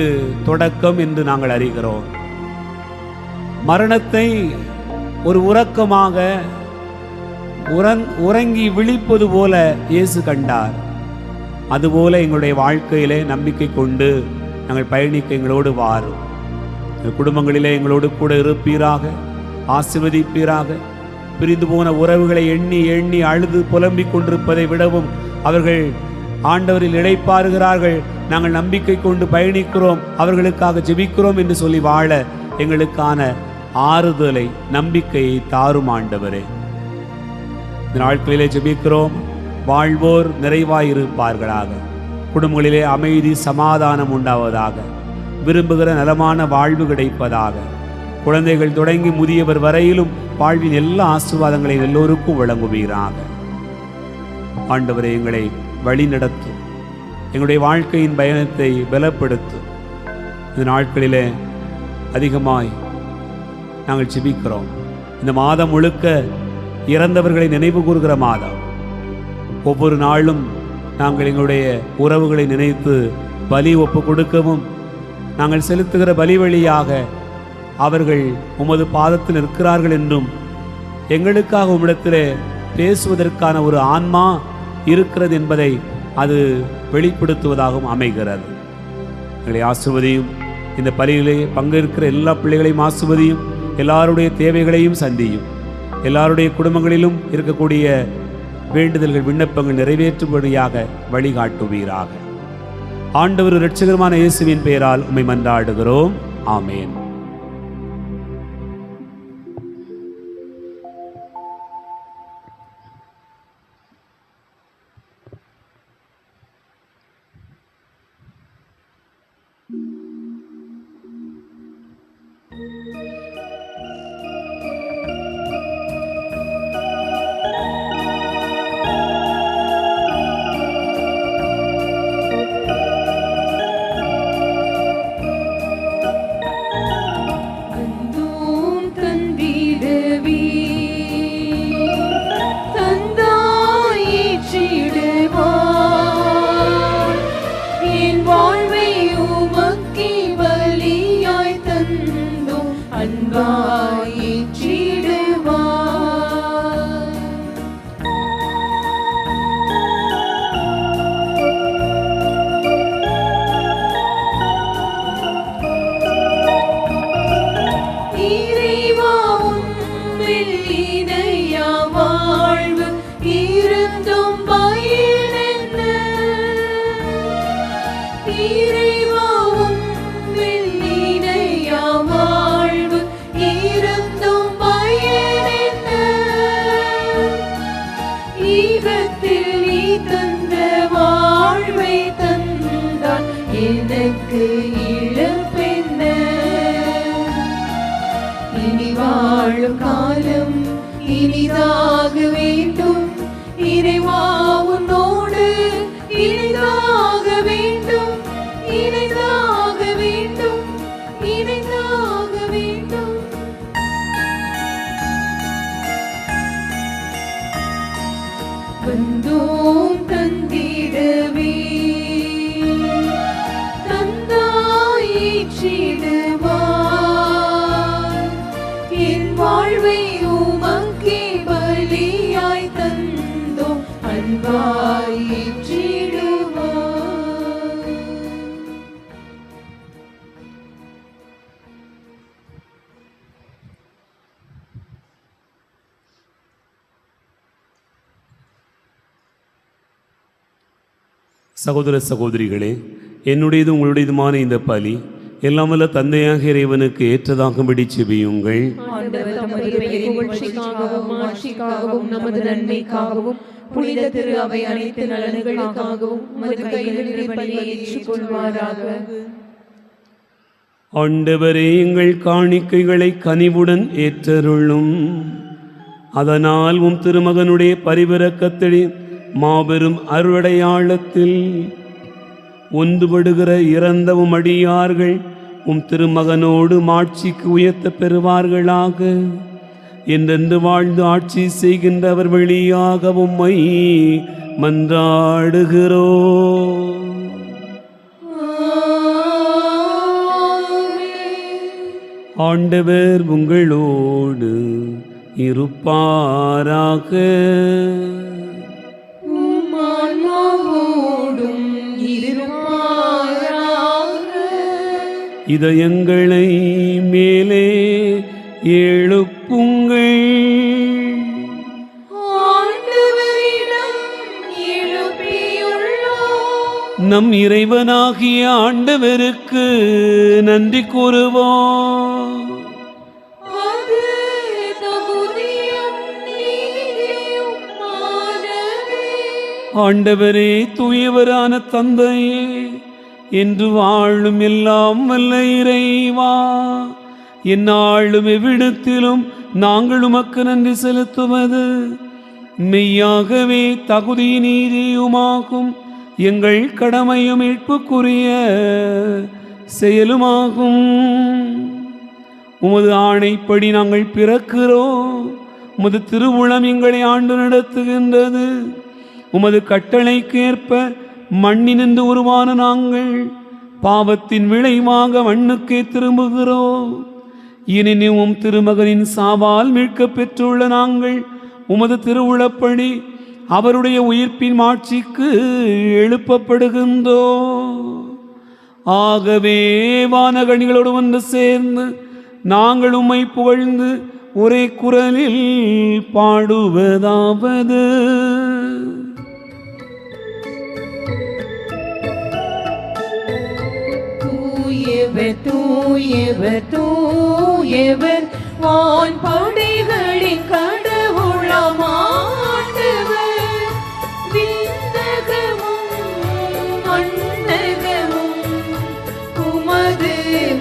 தொடக்கம் என்று நாங்கள் அறிகிறோம். மரணத்தை ஒரு உறக்கமாக உறங்கி விழிப்பது போல இயேசு கண்டார். அதுபோல எங்களுடைய வாழ்க்கையிலே நம்பிக்கை கொண்டு நாங்கள் பயணிக்க எங்களோடு வாரும். குடும்பங்களிலே எங்களோடு கூட இருப்பீராக, ஆசீர்வதிப்பீராக. பிரிந்து போன உறவுகளை எண்ணி எண்ணி அழுது புலம்பிக் கொண்டிருப்பதை விடவும் அவர்கள் ஆண்டவரில் இளைப்பாறுகிறார்கள். நாங்கள் நம்பிக்கை கொண்டு பயணிக்கிறோம், அவர்களுக்காக ஜெபிக்கிறோம் என்று சொல்லி வாழ எங்களுக்கான ஆறுதலை, நம்பிக்கையை தாரும் ஆண்டவரே. இந்த நாட்களிலே ஜெபிக்கிறோம், வாழ்வோர் நிறைவாயிருப்பார்களாக. குடும்பங்களிலே அமைதி, சமாதானம் உண்டாவதாக. விரும்புகிற நலமான வாழ்வு கிடைப்பதாக. குழந்தைகள் தொடங்கி முதியவர் வரையிலும் வாழ்வின் எல்லா ஆசீர்வாதங்களையும் எல்லோருக்கும் வழங்குவீராக. ஆண்டவரே, எங்களை வழி நடத்தும், எங்களுடைய வாழ்க்கையின் பயணத்தை பலப்படுத்தும். இந்த நாட்களிலே அதிகமாய் நாங்கள் ஜெபிக்கிறோம். இந்த மாதம் முழுக்க இறந்தவர்களை நினைவு கூறுகிற மாதம். ஒவ்வொரு நாளும் நாங்கள் எங்களுடைய உறவுகளை நினைத்து பலி ஒப்பு கொடுக்கவும், நாங்கள் செலுத்துகிற பலி வழியாக அவர்கள் உமது பாதத்தில் இருக்கிறார்கள் என்றும், எங்களுக்காக உம்மிடத்திலே பேசுவதற்கான ஒரு ஆன்மா இருக்கிறது என்பதை அது வெளிப்படுத்துவதாகவும் அமைகிறது. எங்களை ஆசிர்வதியும். இந்த பலியிலே பங்கேற்கிற எல்லா பிள்ளைகளையும் ஆசிர்வதியும். எல்லாருடைய தேவைகளையும் சந்தியும். எல்லாருடைய குடும்பங்களிலும் இருக்கக்கூடிய வேண்டுதல்கள், விண்ணப்பங்கள் நிறைவேற்றும்படியாக வழிகாட்டுவீராக. ஆண்டவர் இரட்சகருமான இயேசுவின் பெயரால் உம்மை மன்றாடுகிறோம். ஆமேன். இறைவாவும் வெள்ளினையா வாழ்வு இருந்தும் பயனென்ன? ஈகத்தில் நீ தந்த வாழ்வை தந்தால் எனக்கு இழப்பென்ன? இனி வாழும் காலம் இனிதாக வேண்டும், இறைவா உன்னோடு இணைதாக வேண்டும், இணைதாக வேண்டும், இணைதாக வேண்டும். வந்தோம் தந்திடவே தந்தாயிற்றிடுவார், என் வாழ்வை உமக்கே பலியாய் தந்தோம் அன்பாயிற்றிடுவார். சகோதர சகோதரிகளே, என்னுடையது உங்களுடையதுமான இந்த பலி எல்லாம் வல்ல தந்தையாக இறைவனுக்கு ஏற்றதாகும்படி செபியுங்கள். ஆண்டவர் தமது பெயரின் புகழ்ச்சிக்காகவும் ஆட்சிக்காகவும் நமது நன்மைக்காகவும் புனித திரு அவை அனைத்து நலன்களுக்காகவும் உமது கைகளில் பலியை ஏற்றுக்கொள்வாராக. ஆண்டவரே, எங்கள் காணிக்கைகளை கனிவுடன் ஏற்றருளும். அதனால் உம் திருமகனுடைய பரிவிரக்கத்திலே மாபெரும் அருளடையாளத்தில் ஒன்றுபடுகிற இறந்தவும் அடியார்கள் உம் திருமகனோடு மாட்சிக்கு உயர்த்த பெறுவார்களாக. என்றென்று வாழ்ந்து ஆட்சி செய்கின்றவர் வழியாக உம்மை மன்றாடுகிறோ. ஆண்டவர் உங்களோடு இருப்பாராக. இதயங்களை மேலே எழுப்புங்கள். நம் இறைவனாகிய ஆண்டவருக்கு நன்றி கூறுவோம். ஆண்டவரே, தூயவரான தந்தையே, என்று வாழும் எல்லாம் வல்ல இறைவா, எந்நாளும் எவ்விடத்திலும் நாங்கள் உமக்கு நன்றி செலுத்துவது மெய்யாகவே தகுதி நீதியுமாகும். எங்கள் கடமையும் மீட்புக்குரிய செயலுமாகும். உமது ஆணைப்படி நாங்கள் பிறக்கிறோம். உமது திருவுளம் எங்களை ஆண்டு நடத்துகின்றது. உமது கட்டளைக்கேற்ப மண்ணினின்று உருவான நாங்கள் பாவத்தின் விளைவாக மண்ணுக்கே திரும்புகிறோம். எனினும் உம் திருமகனின் சாவால் மீட்க பெற்றுள்ள நாங்கள் உமது திருவுளப்படி அவருடைய உயிர்ப்பின் மாட்சிக்கு எழுப்பப்படுகின்றோம். ஆகவே வானகணிகளோடு வந்து சேர்ந்து நாங்கள் உம்மை புகழ்ந்து ஒரே குரலில் பாடுவதாவது: தூயவர் தூயவர் தூயவர் வான் படைகளின் கடவுளாம் ஆண்டவர், விண்ணகமும் மண்ணகமும் உமது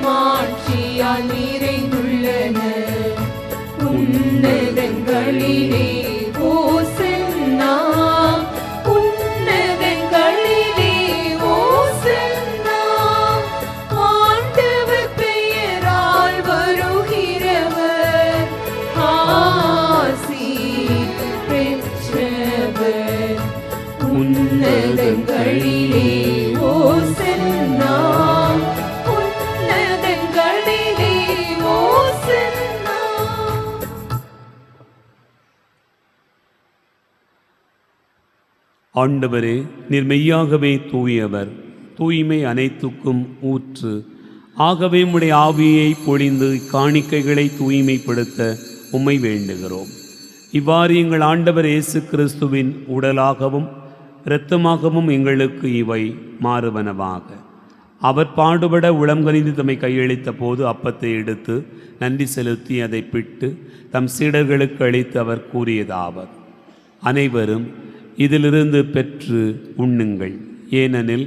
மாட்சியால் நிறைந்துள்ளன. உன்னதங்களிலே ஓசன்னா, உன்னதங்களிலே ஓசன்னா. ஆண்டவர் பெயரால் வருகிறவர் ஆசி பெற்றவர். உன்னதங்களிலே ஓசன்னா, உன்னதங்களிலே ஓசன்னா. ஆண்டவரே, நீர் மெய்யாகவே தூயவர், தூய்மை அனைத்துக்கும் ஊற்று. ஆகவே உம்முடைய ஆவியை பொழிந்து காணிக்கைகளை தூய்மைப்படுத்த உம்மை வேண்டுகிறோம். இவ்வாறு எங்கள் ஆண்டவர் இயேசு கிறிஸ்துவின் உடலாகவும் இரத்தமாகவும் எங்களுக்கு இவை மாறுவனவாக. அவர் பாடுபட உளம்கனிந்து தம்மை கையளித்த போது அப்பத்தை எடுத்து நன்றி செலுத்தி அதை பிட்டு தம் சீடர்களுக்கு அளித்து அவர் கூறியதாவது: அனைவரும் இதிலிருந்து பெற்று உண்ணுங்கள், ஏனெனில்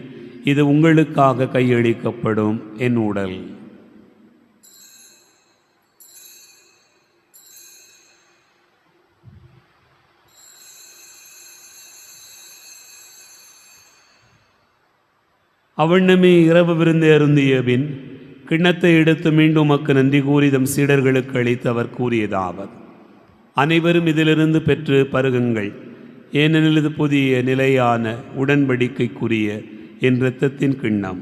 இது உங்களுக்காக கையளிக்கப்படும் என் உடல். அவ்வண்ணமே இரவு விருந்து அருந்திய பின் கிண்ணத்தை எடுத்து மீண்டும் உமக்கு நன்றி கூறி தம் சீடர்களுக்கு அளித்து அவர் கூறியதாவது: அனைவரும் இதிலிருந்து பெற்று பருகுங்கள், ஏனெனில் இது புதிய நிலையான உடன்படிக்கைக்குரிய என் இரத்தத்தின் கிண்ணம்.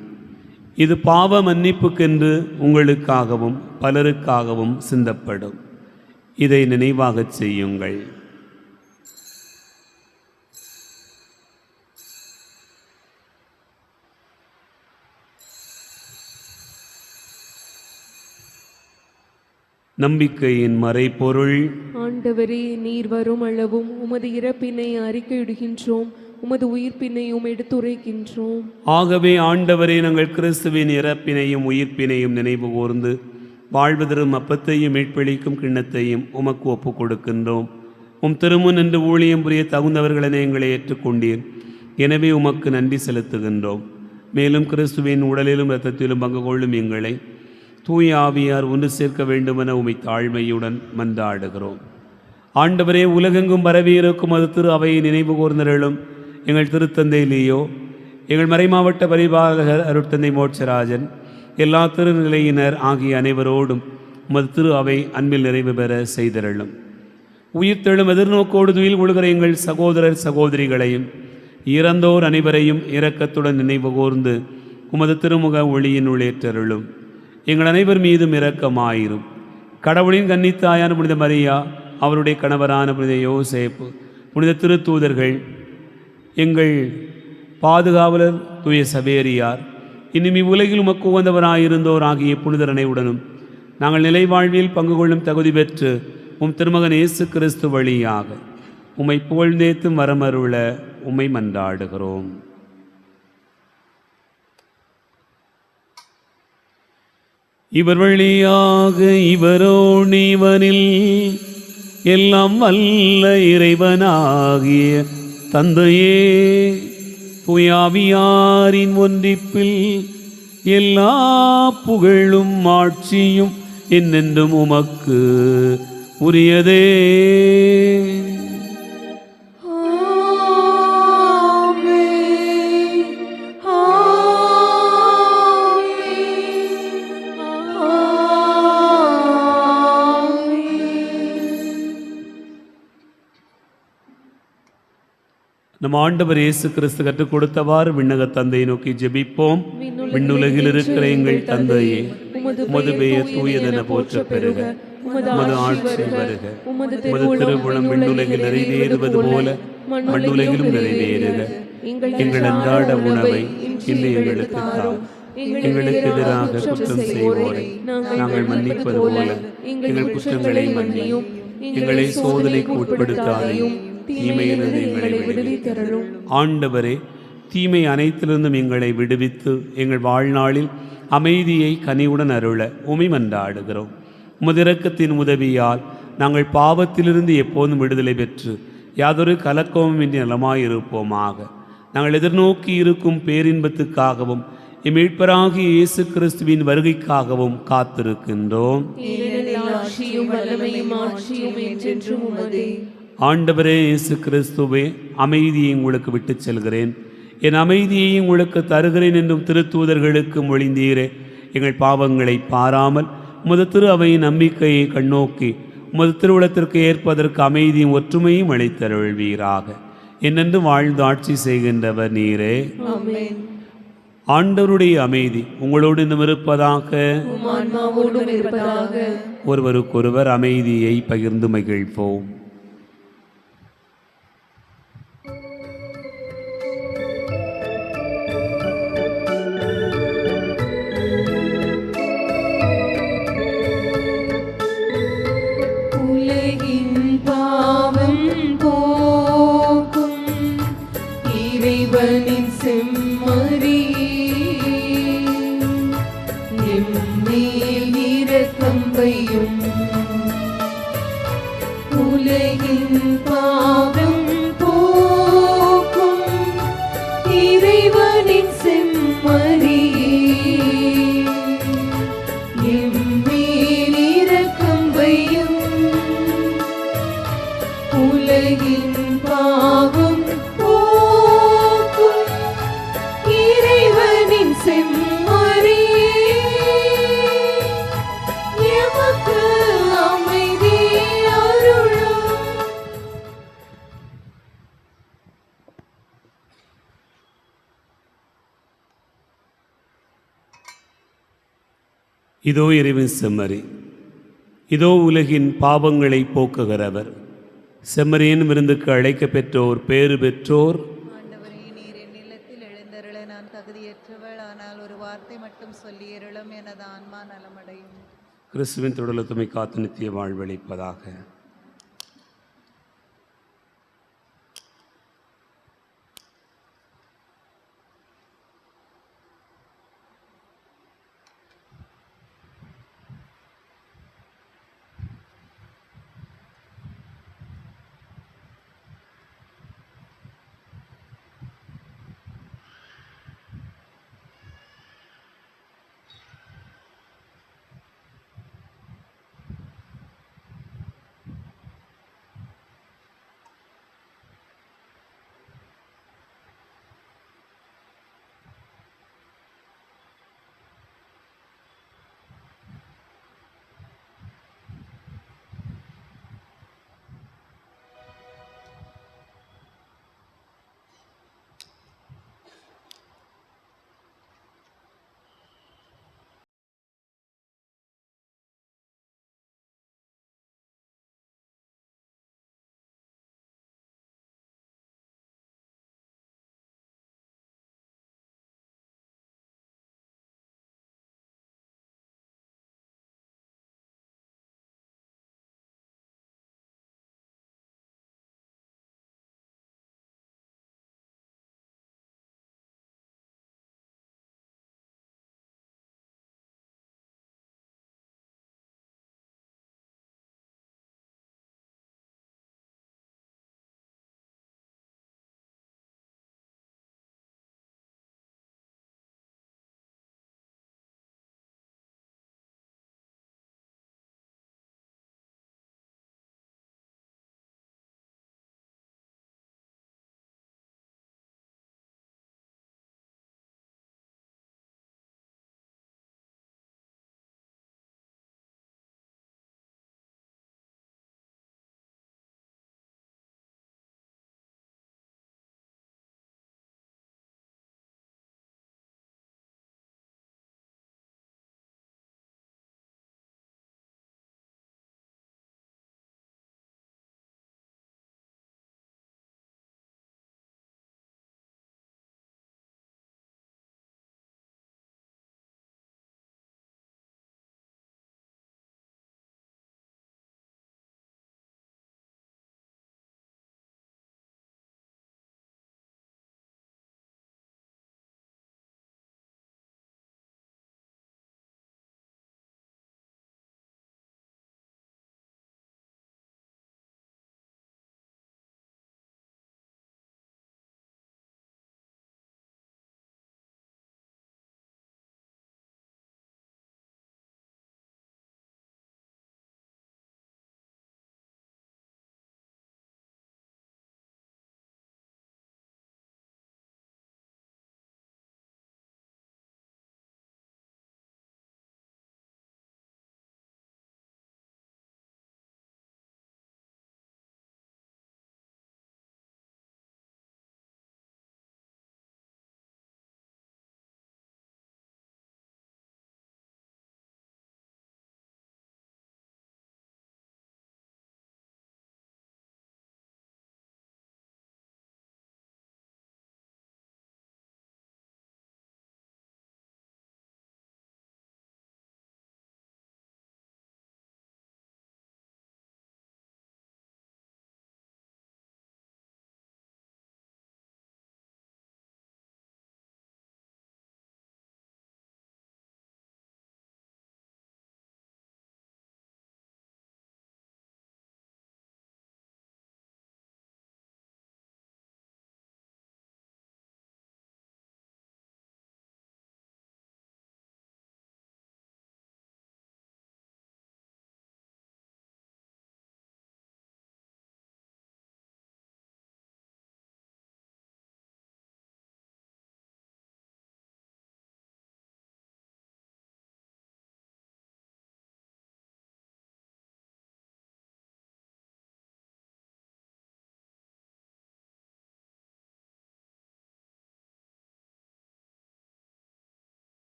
இது பாவ மன்னிப்புக்கென்று உங்களுக்காகவும் பலருக்காகவும் சிந்தப்படும். இதை நினைவாகச் செய்யுங்கள். நம்பிக்கையின் மறைபொருள். ஆண்டவரே, நீர் வரும் அளவும் உமது இறப்பினை அறிக்கையிடுகின்றோம், உமது உயிர்ப்பினையும் எடுத்துரைக்கின்றோம். ஆகவே ஆண்டவரே, நாங்கள் கிறிஸ்துவின் இறப்பினையும் உயிர்ப்பினையும் நினைவு கூர்ந்து வாழ்வு தரும் அப்பத்தையும் மீட்பளிக்கும் கிண்ணத்தையும் உமக்கு ஒப்புக் கொடுக்கின்றோம். உம் திருமுன் என்று ஊழியம் புரிய தகுந்தவர்களென எங்களை ஏற்றுக்கொண்டீர். எனவே உமக்கு நன்றி செலுத்துகின்றோம். மேலும் கிறிஸ்துவின் உடலிலும் இரத்தத்திலும் பங்கு கொள்ளும் எங்களை தூய ஆவியார் ஒன்று சேர்க்க வேண்டுமென உம்மை தாழ்மையுடன் மன்றாடுகிறோம். ஆண்டவரே, உலகெங்கும் பரவியிருக்கும் அது திரு அவையை நினைவு கூர்ந்தருளும் எங்கள் திருத்தந்தை லியோ, எங்கள் மறைமாவட்ட பரிபாலகர் அருட்தந்தை மோட்சராஜன், எல்லா திருநிலையினர் ஆகிய அனைவரோடும் உமது திரு அவை அன்பில் நிறைவு பெற செய்தருளும். உயிர்த்தெழும் எதிர்நோக்கோடு துயில் கொள்கிற எங்கள் சகோதரர் சகோதரிகளையும் இறந்தோர் அனைவரையும் இரக்கத்துடன் நினைவு கூர்ந்து உமது திருமுக ஒளியினுள் ஏற்றருளும். எங்கள் அனைவர் மீதும் இரக்கமாயிரும். கடவுளின் கன்னித்தாயான புனித மரியா, அவருடைய கணவரான புனித யோசேப்பு, புனித திருத்தூதர்கள், எங்கள் பாதுகாவலர் தூய சவேரியார், இன்னும் இவ்வுலகில் உமக்கு உகந்தவராயிருந்தோர் ஆகிய புனிதர் அனைவருடனும் நாங்கள் நிலை வாழ்வில் பங்கு கொள்ளும் தகுதி பெற்று உம் திருமகன் இயேசு கிறிஸ்து வழியாக உம்மை புகழ்ந்தேத்தும் வரமருள உம்மை மன்றாடுகிறோம். இவர் வழியாக இவரோடு இவனில் எல்லாம் வல்ல இறைவனாகிய தந்தையே, தூயாவியாரின் ஒன்றிப்பில் எல்லா புகழும் ஆட்சியும் என்னென்றும் உமக்கு உரியதே. நம் ஆண்டவர் இயேசு கிறிஸ்து கற்றுக் கொடுத்தவாறு விண்ணக தந்தையை நோக்கி ஜெபிப்போம். விண்ணுலகில் இருக்கிற எங்கள் தந்தையே, உமது பெயர் தூயதென போற்ற பெறுக, உமது ஆட்சி வருக, உமது திருவுளம் விண்ணுலகில் நிறைவேறுவது போல மண்ணுலகிலும் நிறைவேறுக. எங்கள் அன்றாட உணவை இன்று எங்களுக்கு தாரும். எங்களுக்கு எதிராக குற்றம் செய்வோரை நாங்கள் மன்னிப்பது போல எங்கள் குற்றங்களை மன்னியும். எங்களை சோதனைக்கு உட்படுத்தாதையும் தீமையிலிருந்து எங்களை விடுவித்தருளும். ஆண்டவரே, தீமை அனைத்திலிருந்தும் எங்களை விடுவித்து எங்கள் வாழ்நாளில் அமைதியை கனிவுடன் அருள உம்மை மன்றாடுகிறோம். உமது இரக்கத்தின் உதவியால் நாங்கள் பாவத்திலிருந்து எப்போதும் விடுதலை பெற்று யாதொரு கலக்கமும் இன்றி நலமாயிருப்போமாக. நாங்கள் எதிர்நோக்கி இருக்கும் பேரின்பத்துக்காகவும் மீட்பராகிய இயேசு கிறிஸ்துவின் வருகைக்காகவும் காத்திருக்கின்றோம். ஆண்டவரே இயேசு கிறிஸ்துவே, அமைதியை உங்களுக்கு விட்டுச் செல்கிறேன், என் அமைதியை உங்களுக்கு தருகிறேன் என்றும் திருத்தூதர்களுக்கு மொழிந்தீரே. எங்கள் பாவங்களை பாராமல் உமது திரு அவையின் நம்பிக்கையை கண்ணோக்கி உமது திருவுளத்திற்கு ஏற்பதற்கு அமைதியும் ஒற்றுமையும் அளித்தருள்வீராக. என்னென்று வாழ்ந்து ஆட்சி செய்கின்றவர் நீரே. ஆண்டவருடைய அமைதி உங்களோடு இருப்பதாக. ஒருவருக்கொருவர் அமைதியை பகிர்ந்து மகிழ்வோம். இறைவனின் செம்மறியே, இதோ இறைவன் செம்மறி, இதோ உலகின் பாவங்களை போக்குகிறவர். செம்மறியின் விருந்துக்கு அழைக்க பெற்றோர் பேறு பெற்றோர். ஆண்டவரே, நீர் என் இல்லத்தில் எழுந்தருள நான் தகுதியற்றவள், ஆனால் ஒரு வார்த்தை மட்டும் சொல்லி அருளும், எனது ஆன்மா நலமடையும். கிறிஸ்துவின் தொடர்ந்துமை காத்து நித்திய வாழ்வளிப்பதாக.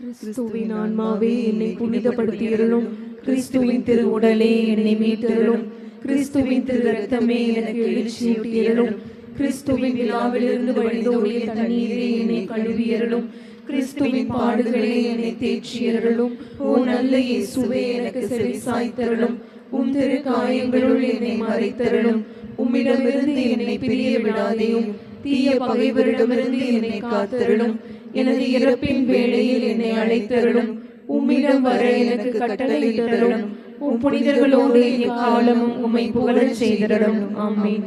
கிறிஸ்துவின் ஆன்மாவே என்னை புனிதப்படுத்தியருளும். கிறிஸ்துவின் திரு உடலே என்னை மீட்டருளும். கிறிஸ்துவின் திரு ரத்தமே எனக்கு எழுச்சியூட்டியருளும். கிறிஸ்துவின் விழாவிலிருந்து வழிந்தோடிய தண்ணீரே என்னை கழுவியருளும். கிறிஸ்துவின் பாடுகளே என்னை தேற்றியருளும். ஓ நல்ல இயேசுவே, எனக்கு செவி சாய்த்தருளும். உம் திரு காயங்களுள் என்னை மறைத்தருளும். உம்மிடமிருந்து என்னை பிரிய விடாதேயும். தீய பகைவரிடமிருந்து என்னை காத்தருளும். எனது இறப்பின் வேளையில் என்னை அழைத்தருளும். உம்மிடம் வர எனக்கு கட்டளையிட்டருளும். உம் புனிதர்களோடு எக்காலமும் உம்மை புகழச் செய்தருளும். ஆமென்.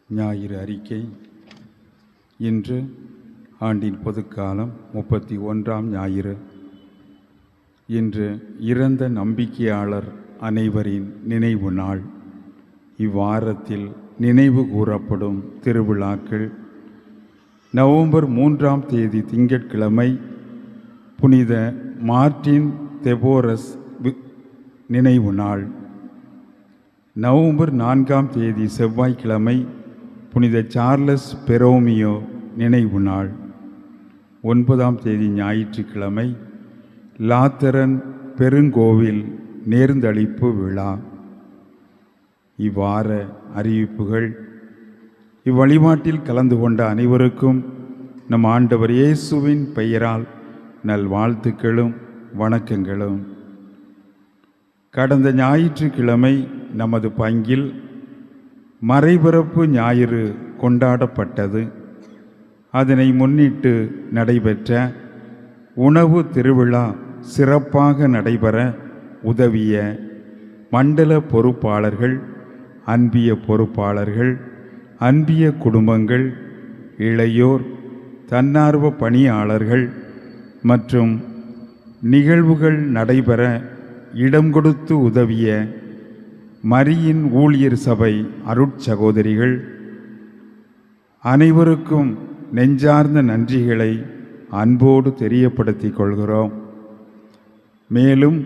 ஞாயிறு அறிக்கை. இன்று ஆண்டின் பொதுக்காலம் 31ஆம் ஞாயிறு. இன்று இறந்த நம்பிக்கையாளர் அனைவரின் நினைவு நாள். இவ்வாரத்தில் நினைவு கூறப்படும் திருவிழாக்கள்: நவம்பர் 3ஆம் தேதி திங்கட்கிழமை புனித மார்ட்டின் தெபோரஸ் நினைவு நாள். நவம்பர் 4ஆம் தேதி செவ்வாய்க்கிழமை புனித சார்லஸ் பெரோமியோ நினைவு நாள். 9ஆம் தேதி ஞாயிற்றுக்கிழமை லாத்தரன் பெருங்கோவில் நேர்ந்தளிப்பு விழா. இவ்வார அறிவிப்புகள். இவ்வழிபாட்டில் கலந்து கொண்ட அனைவருக்கும் நம் ஆண்டவர் இயேசுவின் பெயரால் நல்வாழ்த்துக்களும் வணக்கங்களும். கடந்த ஞாயிற்றுக்கிழமை நமது பங்கில் மறைபிறப்பு ஞாயிறு கொண்டாடப்பட்டது. அதனை முன்னிட்டு நடைபெற்ற உணவு திருவிழா சிறப்பாக நடைபெற உதவிய மண்டல பொறுப்பாளர்கள், அன்பிய பொறுப்பாளர்கள், அன்பிய குடும்பங்கள், இளையோர், தன்னார்வ பணியாளர்கள் மற்றும் நிகழ்வுகள் நடைபெற இடம் கொடுத்து உதவிய மரியின் ஊழியர் சபை அருட்சகோதரிகள் அனைவருக்கும் நெஞ்சார்ந்த நன்றிகளை அன்போடு தெரியப்படுத்திக் கொள்கிறோம். மேலும்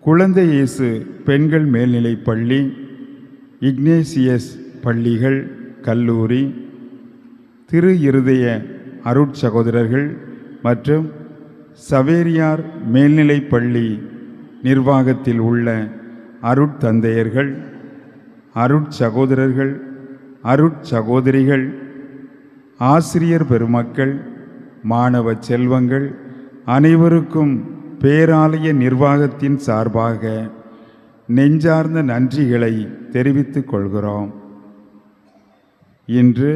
குழந்தை இயேசு பெண்கள் மேல்நிலைப் பள்ளி, இக்னேசியஸ் பள்ளிகள், கல்லூரி, திரு இருதய அருட்சகோதரர்கள் மற்றும் சவேரியார் மேல்நிலைப் பள்ளி நிர்வாகத்தில் உள்ள அருட்தந்தையர்கள், அருட்சகோதரர்கள், அருட்சகோதரிகள், ஆசிரியர் பெருமக்கள், மாணவ செல்வங்கள் அனைவருக்கும் பேராலய நிர்வாகத்தின் சார்பாக நெஞ்சார்ந்த நன்றிகளை தெரிவித்துக் கொள்கிறோம். இன்று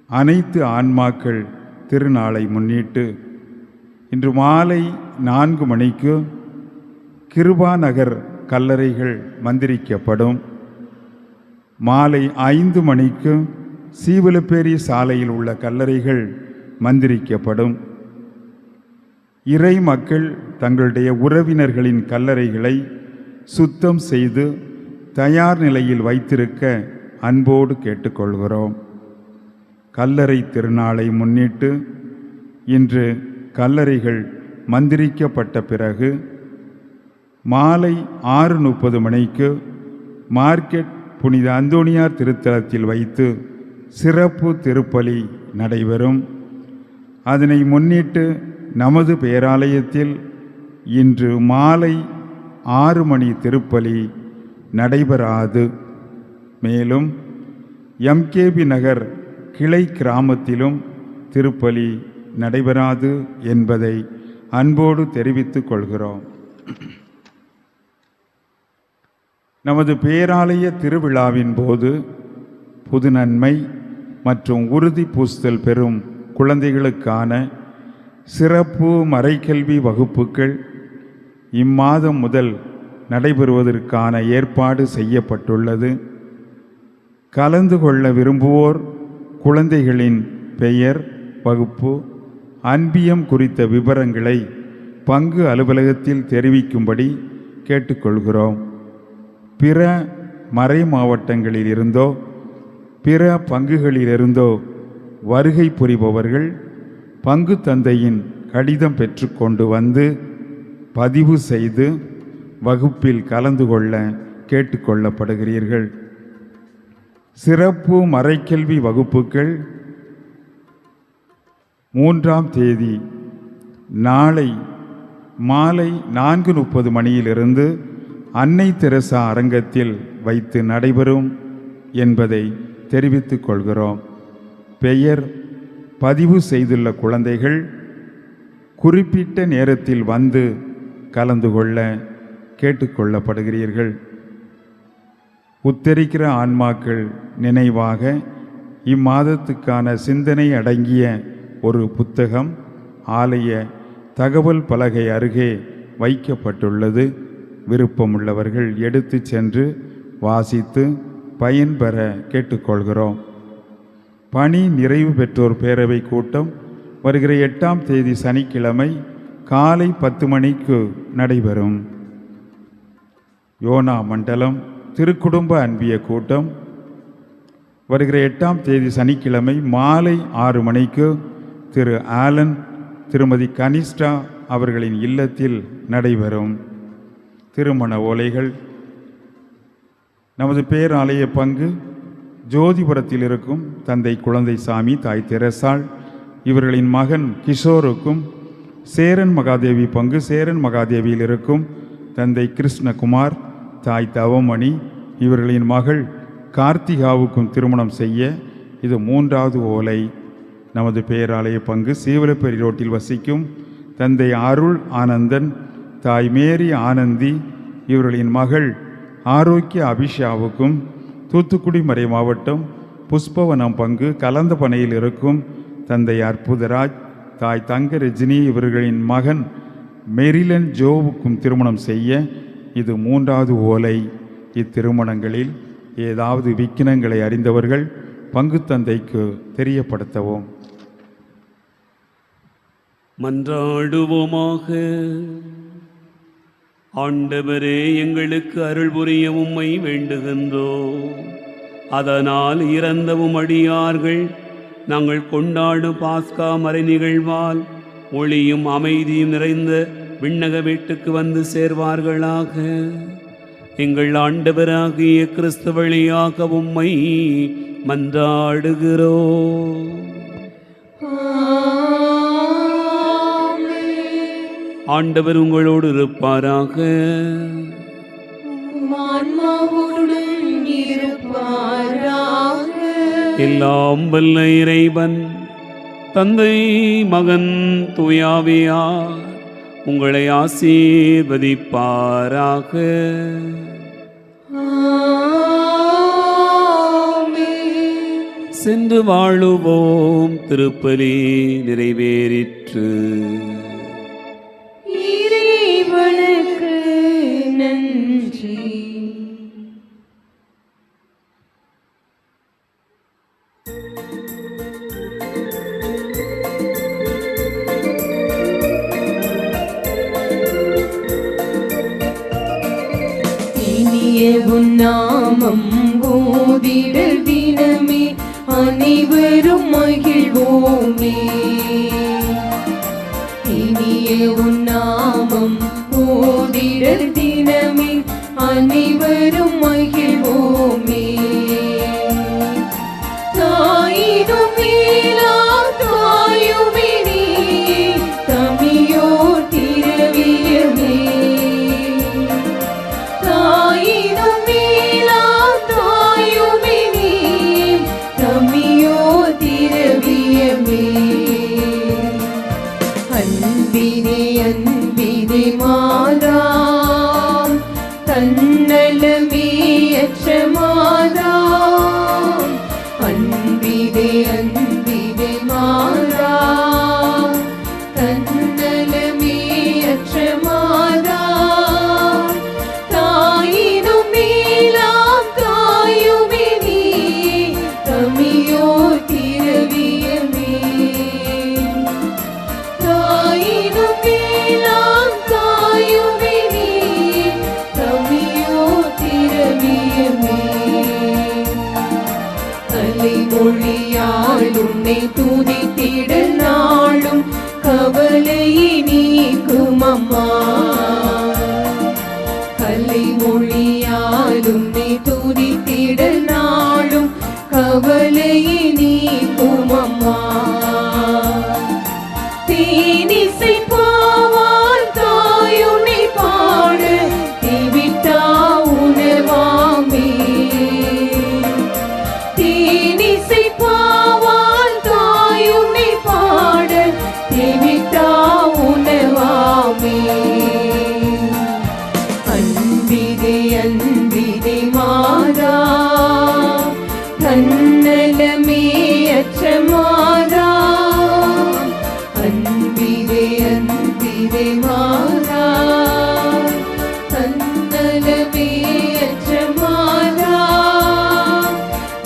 அனைத்து ஆன்மாக்கள் திருநாளை முன்னிட்டு இன்று மாலை 4 மணிக்கு கிருபாநகர் கல்லறைகள் மந்திரிக்கப்படும். மாலை 5 மணிக்கு சீவலப்பேரி சாலையில் உள்ள கல்லறைகள் மந்திரிக்கப்படும். இறை மக்கள் தங்களுடைய உறவினர்களின் கல்லறைகளை சுத்தம் செய்து தயார் நிலையில் வைத்திருக்க அன்போடு கேட்டுக்கொள்கிறோம். கல்லறை திருநாளை முன்னிட்டு இன்று கல்லறைகள் மந்திரிக்கப்பட்ட பிறகு மாலை 6:30 மணிக்கு மார்க்கெட் புனித அந்தோணியார் திருத்தலத்தில் வைத்து சிறப்பு திருப்பலி நடைபெறும். அதனை முன்னிட்டு நமது பேராலயத்தில் இன்று மாலை 6 மணி திருப்பலி நடைபெறாது. மேலும் எம்கேபி நகர் கிளை கிராமத்திலும் திருப்பலி நடைபெறாது என்பதை அன்போடு தெரிவித்துக் கொள்கிறோம். நமது பேராலய திருவிழாவின் போது புதுநன்மை மற்றும் உறுதி பூசுதல் பெறும் குழந்தைகளுக்கான சிறப்பு மறைக்கல்வி வகுப்புகள் இம்மாதம் முதல் நடைபெறுவதற்கான ஏற்பாடு செய்யப்பட்டுள்ளது. கலந்து கொள்ள விரும்புவோர் குழந்தைகளின் பெயர், வகுப்பு, அன்பியம் குறித்த விவரங்களை பங்கு அலுவலகத்தில் தெரிவிக்கும்படி கேட்டுக்கொள்கிறோம். பிற மறை மாவட்டங்களில் இருந்தோ பிற பங்குகளிலிருந்தோ வருகை புரிபவர்கள் பங்கு தந்தையின் கடிதம் பெற்றுக்கொண்டு வந்து பதிவு செய்து வகுப்பில் கலந்து கொள்ள கேட்டுக்கொள்ளப்படுகிறீர்கள். சிறப்பு மறைக்கல்வி வகுப்புகள் 3ஆம் தேதி நாளை மாலை 4:30 மணியிலிருந்து அன்னை தெரசா அரங்கத்தில் வைத்து நடைபெறும் என்பதை தெரிவித்துக் கொள்கிறோம். பெயர் பதிவு செய்துள்ள குழந்தைகள் குறிப்பிட்ட நேரத்தில் வந்து கலந்து கொள்ள கேட்டுக்கொள்ளப்படுகிறீர்கள். உத்தரிக்கிற ஆன்மாக்கள் நினைவாக இம்மாதத்துக்கான சிந்தனை அடங்கிய ஒரு புத்தகம் ஆலய தகவல் பலகை அருகே வைக்கப்பட்டுள்ளது. விருப்பமுள்ளவர்கள் எடுத்து சென்று வாசித்து பயன்பெற கேட்டுக்கொள்கிறோம். பணி நிறைவு பெற்றோர் பேரவை கூட்டம் வருகிற 8ஆம் தேதி சனிக்கிழமை காலை 10 மணிக்கு நடைபெறும். யோனா மண்டலம் திருக்குடும்ப அன்பிய கூட்டம் வருகிற 8ஆம் தேதி சனிக்கிழமை மாலை 6 மணிக்கு திரு ஆலன் திருமதி கனிஷ்டா அவர்களின் இல்லத்தில் நடைபெறும். திருமண ஓலைகள் நமது பேராலய பங்கு ஜோதிபுரத்தில் இருக்கும் தந்தை குழந்தைசாமி, தாய் தெரசாள் இவர்களின் மகன் கிஷோருக்கும், சேரன் மகாதேவி பங்கு சேரன் மகாதேவியில் இருக்கும் தந்தை கிருஷ்ணகுமார், தாய் தவமணி இவர்களின் மகள் கார்த்திகாவுக்கும் திருமணம் செய்ய இது 3வது ஓலை. நமது பேராலய பங்கு சீவலப்பேரி ரோட்டில் வசிக்கும் தந்தை அருள் ஆனந்தன், தாய் மேரி ஆனந்தி இவர்களின் மகள் ஆரோக்கிய அபிஷாவுக்கும், தூத்துக்குடி மறை மாவட்டம் புஷ்பவனம் பங்கு கலந்தபனையில் இருக்கும் தந்தை அற்புதராஜ், தாய் தங்க ரஜினி இவர்களின் மகன் மெரிலன் ஜோவுக்கும் திருமணம் செய்ய இது 3வது ஓலை. இத்திருமணங்களில் ஏதாவது விக்கினங்களை அறிந்தவர்கள் பங்கு தந்தைக்கு தெரியப்படுத்தவும். மன்றாடுவோமாக. ஆண்டவரே, எங்களுக்கு அருள் புரிய உம்மை வேண்டுகின்றோம். அதனால் இறந்தவும் அடியார்கள் நாங்கள் கொண்டாடும் பாஸ்கா மறை நிகழ்வால் ஒளியும் அமைதியும் நிறைந்த விண்ணக வீட்டுக்கு வந்து சேர்வார்களாக. எங்கள் ஆண்டவராகிய கிறிஸ்து வழியாக உம்மை மன்றாடுகிறோம். ஆண்டவர் உங்களோடு இருப்பாராக. எல்லாம் வல்ல இறைவன் தந்தை, மகன், தூயாவியார் உங்களை ஆசீர்வதிப்பாராக. சென்று வாழுவோம். திருப்பலி நிறைவேறிற்று. இறைவனுக்கு நன்றி. இனிய உன் நாமம் ஓதிடல் தினமே அனைவரும் மகிழ்வோமே. இனிய உன் நாமம் ஓதிடல் தினமே அனைவரும் மகிழ்வோமே. தாயினும் மேலா தாயுமே நீ தமியோ திரவியமே. தாயினும் மேலா தாயுமே நீ தமியோ திரவியமே. அன்பினே அன்பினே மாதா, தன்னலமே அற்ற மாதா. அன்பினே அன்பினே மாதா, தன்னலமே அற்ற மாதா. தாயினும் மேலாம் தாயுமே நீ தமியோ திரவியமே. தாயினும் மேலாம் தாயுமே நீ தமியோ திரவியமே. கலைமொழியால் உன்னை துதித்திட நாளும் கவலை நீக்கும் அம்மா. கலைமொழியால் இசைப்பாவால் தாயுனை பாட தேவிட்டா உணர்வாமே. தேனிசைப்பாவால் தாயுனை பாட தேவிட்டா உணர்வாமே. அன்பிதே அன்பிதே மாதா தன்னலமே அற்ற மாதா. அன்பிதே அன்பிதே மாதா தன்னலமே அற்ற மாதா.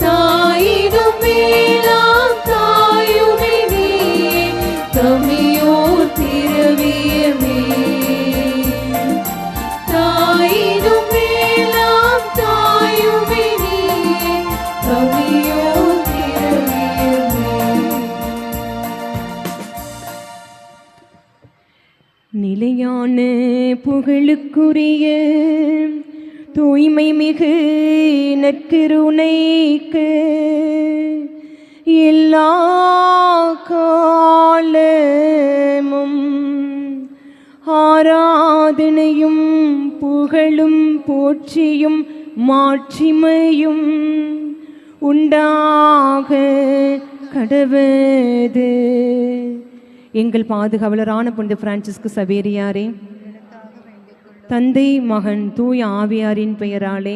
தாயினும் மேலாம் தாயுனை நீயே தமியோ திரவியமே. தாயினும் மேலாம் தாயுனை நீயே தமியோ திரவியமே. நிலையான புகழுக்குரிய தூய்மை மிகு நற்கருணைக்கு எல்லா காலமும் ஆராதனையும் புகழும் போற்றியும் மாட்சிமையும் உண்டாக கடவது. எங்கள் பாதுகாவலரான புனித பிரான்சிஸ்கு சவேரியாரே, தந்தை மகன் தூய ஆவியாரின் பெயராலே